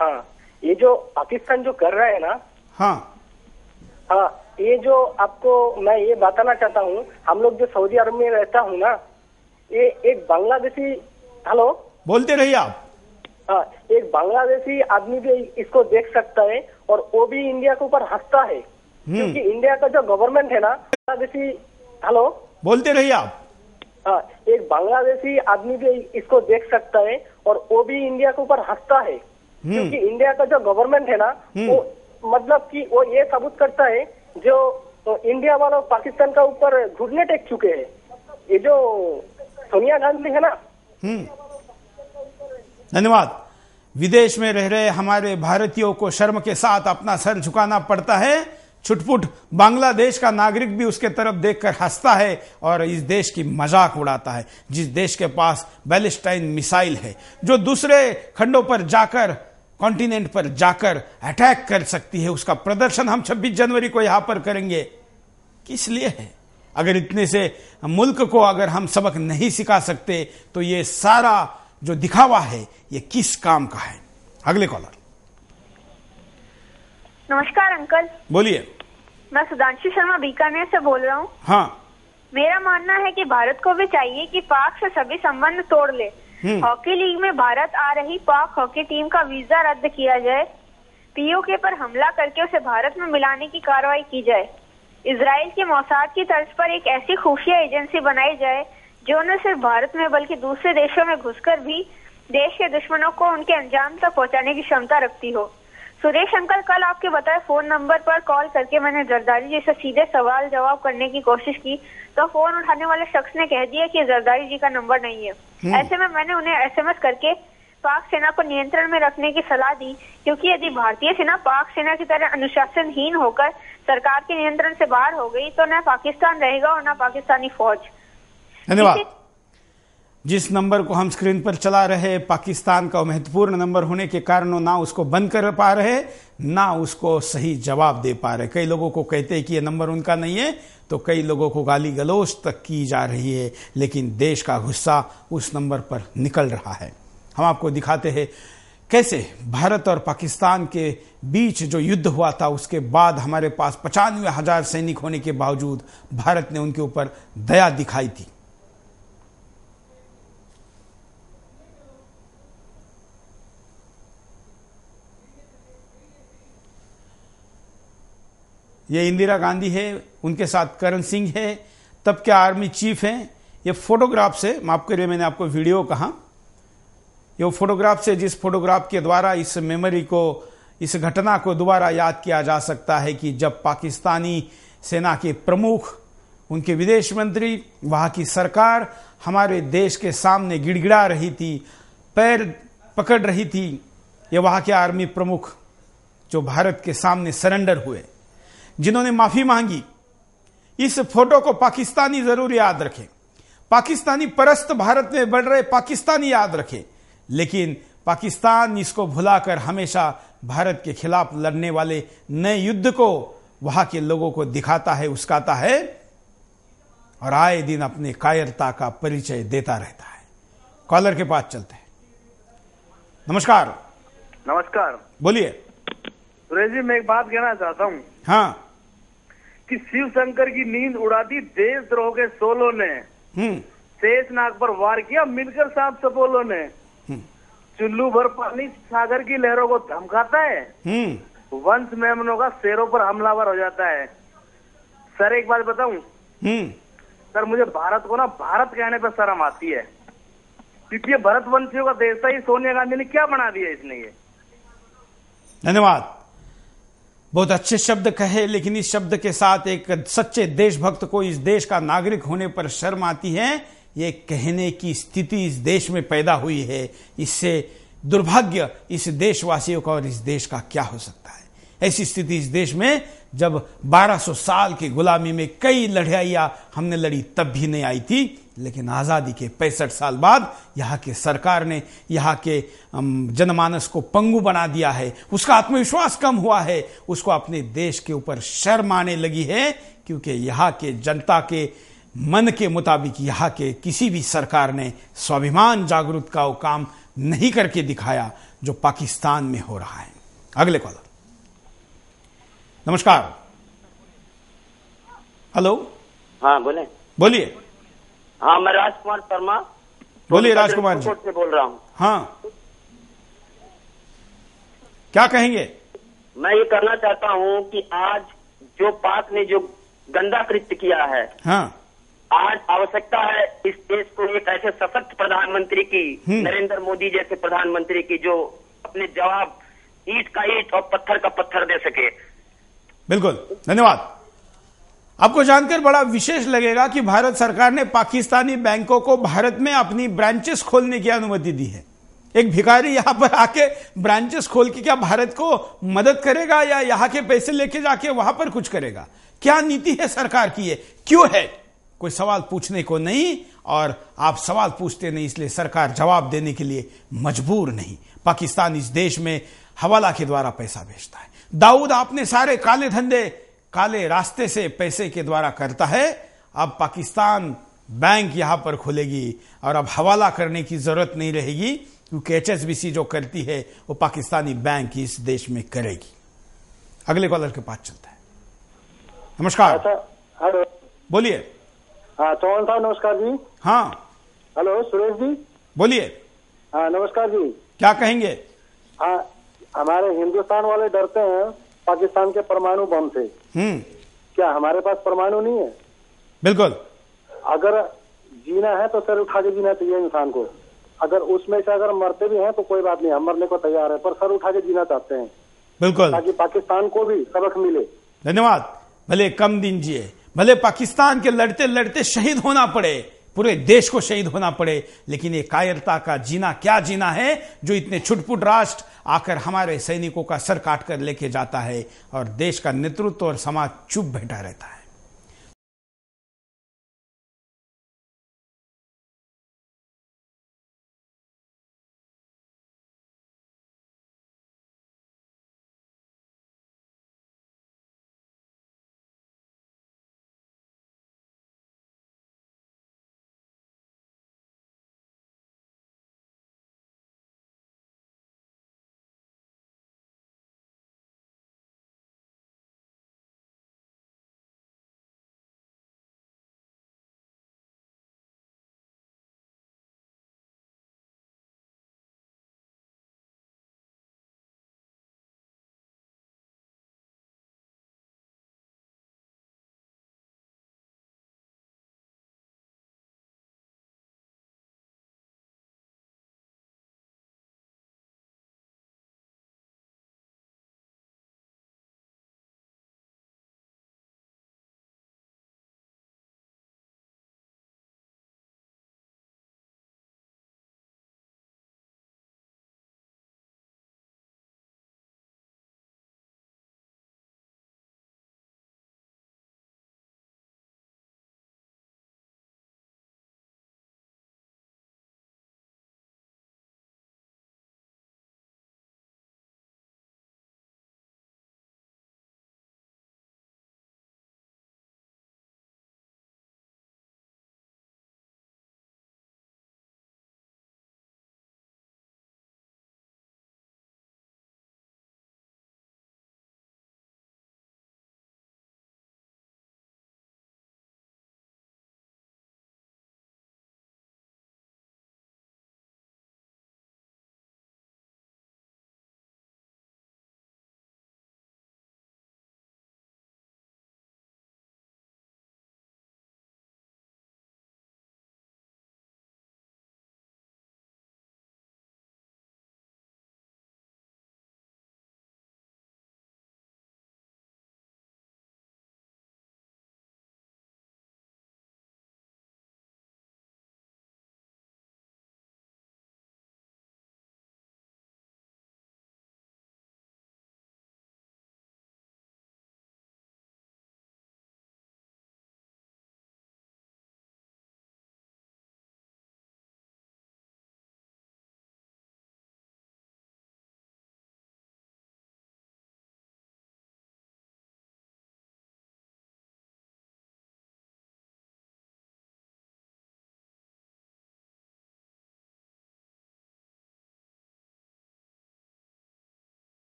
S3: हाँ, ये जो पाकिस्तान जो कर रहा है ना,
S1: हाँ
S3: हाँ, ये जो आपको मैं ये बताना चाहता हूँ, हम लोग जो सऊदी अरब में रहता हूँ ना, ये एक बांग्लादेशी, हेलो
S1: बोलते रहिए आप।
S3: हाँ, एक बांग्लादेशी आदमी भी इसको देख सकता है और वो भी इंडिया के ऊपर हंसता है, क्योंकि इंडिया का जो गवर्नमेंट है ना, बांग्लादेशी, हेलो
S1: बोलते रहिए आप।
S3: हाँ, एक बांग्लादेशी आदमी भी इसको देख सकता है और वो भी इंडिया के ऊपर हंसता है, क्योंकि इंडिया का जो गवर्नमेंट है ना, वो मतलब कि वो ये साबित करता है जो तो इंडिया वालों पाकिस्तान का ऊपर घुटने टेक चुके हैं। ये जो सोनिया गांधी है ना।
S1: धन्यवाद। विदेश में रह रहे हमारे भारतीयों को शर्म के साथ अपना सर झुकाना पड़ता है। छुटपुट बांग्लादेश का नागरिक भी उसके तरफ देखकर हंसता है और इस देश की मजाक उड़ाता है, जिस देश के पास बैलिस्टाइन मिसाइल है, जो दूसरे खंडों पर जाकर, कॉन्टिनेंट पर जाकर अटैक कर सकती है। उसका प्रदर्शन हम 26 जनवरी को यहां पर करेंगे। किस लिए है? अगर इतने से मुल्क को अगर हम सबक नहीं सिखा सकते, तो ये सारा जो दिखावा है ये किस काम का है? अगले कॉलर।
S4: नमस्कार अंकल।
S1: बोलिए।
S4: मैं सुधांशु शर्मा बीकानेर से बोल रहा हूँ।
S1: हाँ,
S4: मेरा मानना है कि भारत को भी चाहिए कि पाक से सभी संबंध तोड़ ले। हॉकी लीग में भारत आ रही पाक हॉकी टीम का वीजा रद्द किया जाए। पीओके पर हमला करके उसे भारत में मिलाने की कार्रवाई की जाए। इजराइल के मोसाद की तर्ज पर एक ऐसी खुफिया एजेंसी बनाई जाए जो न सिर्फ भारत में बल्कि दूसरे देशों में घुसकर भी देश के दुश्मनों को उनके अंजाम तक पहुंचाने की क्षमता रखती हो। सुरेश अंकल, कल आपके बताए फोन नंबर पर कॉल करके मैंने जरदारी जी से सीधे सवाल जवाब करने की कोशिश की, तो फोन उठाने वाले शख्स ने कह दिया कि जरदारी जी का नंबर नहीं है। ऐसे में मैंने उन्हें एसएमएस करके पाक सेना को नियंत्रण में रखने की सलाह दी, क्योंकि यदि भारतीय सेना पाक सेना की तरह अनुशासनहीन होकर सरकार के नियंत्रण से बाहर हो गई, तो न पाकिस्तान रहेगा और न पाकिस्तानी फौज।
S1: धन्यवाद। जिस नंबर को हम स्क्रीन पर चला रहे, पाकिस्तान का महत्वपूर्ण नंबर होने के कारण ना उसको बंद कर पा रहे, ना उसको सही जवाब दे पा रहे। कई लोगों को कहते हैं कि ये नंबर उनका नहीं है, तो कई लोगों को गाली गलौज तक की जा रही है, लेकिन देश का गुस्सा उस नंबर पर निकल रहा है। हम आपको दिखाते हैं कैसे भारत और पाकिस्तान के बीच जो युद्ध हुआ था उसके बाद हमारे पास 95,000 सैनिक होने के बावजूद भारत ने उनके ऊपर दया दिखाई थी। ये इंदिरा गांधी है, उनके साथ करण सिंह है, तब के आर्मी चीफ हैं। ये फोटोग्राफ से, माफ करिए मैंने आपको वीडियो कहा, ये फोटोग्राफ से, जिस फोटोग्राफ के द्वारा इस मेमोरी को, इस घटना को दोबारा याद किया जा सकता है कि जब पाकिस्तानी सेना के प्रमुख, उनके विदेश मंत्री, वहां की सरकार हमारे देश के सामने गिड़गिड़ा रही थी, पैर पकड़ रही थी। ये वहां के आर्मी प्रमुख जो भारत के सामने सरेंडर हुए, जिन्होंने माफी मांगी। इस फोटो को पाकिस्तानी जरूर याद रखें, पाकिस्तानी परस्त भारत में बढ़ रहे पाकिस्तानी याद रखें, लेकिन पाकिस्तान इसको भुलाकर हमेशा भारत के खिलाफ लड़ने वाले नए युद्ध को वहां के लोगों को दिखाता है, उस्काता है और आए दिन अपने कायरता का परिचय देता रहता है। कॉलर के पास चलते हैं। नमस्कार।
S5: नमस्कार,
S1: बोलिए।
S5: सुरेश जी, मैं एक बात कहना चाहता हूँ।
S1: हाँ।
S5: कि शिव शंकर की नींद उड़ा दी देशद्रोह के सोलों ने, शेषनाग पर वार किया मिलकर सांप सपोलों ने, चुल्लू भर पानी सागर की लहरों को धमकाता है, वंश मेमनों का शेरों पर हमलावर हो जाता है। सर एक बात बताऊं, सर मुझे भारत को ना भारत कहने पर शर्म आती है, क्योंकि ये भरतवंशियों का देश था। ये सोनिया गांधी ने क्या बना दिया इसने ये।
S1: धन्यवाद। बहुत अच्छे शब्द कहे, लेकिन इस शब्द के साथ एक सच्चे देशभक्त को इस देश का नागरिक होने पर शर्म आती है, ये कहने की स्थिति इस देश में पैदा हुई है। इससे दुर्भाग्य इस देशवासियों का और इस देश का क्या हो सकता है। ऐसी स्थिति इस देश में, जब 1200 साल की गुलामी में कई लड़ाइयां हमने लड़ी, तब भी नहीं आई थी, लेकिन आजादी के 65 साल बाद यहाँ के सरकार ने यहाँ के जनमानस को पंगु बना दिया है। उसका आत्मविश्वास कम हुआ है, उसको अपने देश के ऊपर शर्म आने लगी है, क्योंकि यहाँ के जनता के मन के मुताबिक यहाँ के किसी भी सरकार ने स्वाभिमान जागरूक का वो काम नहीं करके दिखाया जो पाकिस्तान में हो रहा है। अगले कॉलर। नमस्कार। हेलो।
S6: हाँ बोले।
S1: बोलिए।
S6: हाँ मैं राजकुमार शर्मा।
S1: बोलिए राजकुमार जी।
S6: से बोल रहा हूँ।
S1: हाँ क्या कहेंगे?
S6: मैं ये करना चाहता हूँ कि आज जो पाक ने जो गंदा कृत्य किया है,
S1: हाँ,
S6: आज आवश्यकता है इस देश को एक ऐसे सशक्त प्रधानमंत्री की, नरेंद्र मोदी जैसे प्रधानमंत्री की, जो अपने जवाब ईंट का ईंट और पत्थर का पत्थर दे सके।
S1: बिल्कुल, धन्यवाद। आपको जानकर बड़ा विशेष लगेगा कि भारत सरकार ने पाकिस्तानी बैंकों को भारत में अपनी ब्रांचेस खोलने की अनुमति दी है। एक भिखारी यहां पर आके ब्रांचेस खोल के क्या भारत को मदद करेगा या यहां के पैसे लेके जाके वहां पर कुछ करेगा? क्या नीति है सरकार की? ये क्यों है? कोई सवाल पूछने को नहीं, और आप सवाल पूछते नहीं, इसलिए सरकार जवाब देने के लिए मजबूर नहीं। पाकिस्तान इस देश में हवाला के द्वारा पैसा भेजता है। दाऊद आपने सारे काले धंधे काले रास्ते से पैसे के द्वारा करता है। अब पाकिस्तान बैंक यहां पर खुलेगी और अब हवाला करने की जरूरत नहीं रहेगी, क्योंकि HSBC जो करती है वो पाकिस्तानी बैंक इस देश में करेगी। अगले कॉलर के पास चलता है। नमस्कार।
S7: हेलो।
S1: बोलिए।
S7: हाँ चौहान साहब नमस्कार जी।
S1: हाँ।
S7: हेलो सुरेश जी।
S1: बोलिए।
S7: हाँ नमस्कार जी।
S1: क्या कहेंगे?
S7: हाँ हमारे हिंदुस्तान वाले डरते हैं पाकिस्तान के परमाणु बम से। क्या हमारे पास परमाणु नहीं है?
S1: बिल्कुल।
S7: अगर जीना है तो सर उठा के जीना चाहिए इंसान को। अगर उसमें से अगर मरते भी हैं तो कोई बात नहीं, हम मरने को तैयार है, पर सर उठा के जीना चाहते हैं।
S1: बिल्कुल,
S7: ताकि पाकिस्तान को भी सबक मिले।
S1: धन्यवाद। भले कम दिन जिए, भले पाकिस्तान के लड़ते लड़ते शहीद होना पड़े, पूरे देश को शहीद होना पड़े, लेकिन ये कायरता का जीना क्या जीना है जो इतने छुटपुट राष्ट्र आकर हमारे सैनिकों का सर काट कर लेके जाता है और देश का नेतृत्व और समाज चुप बैठा रहता है।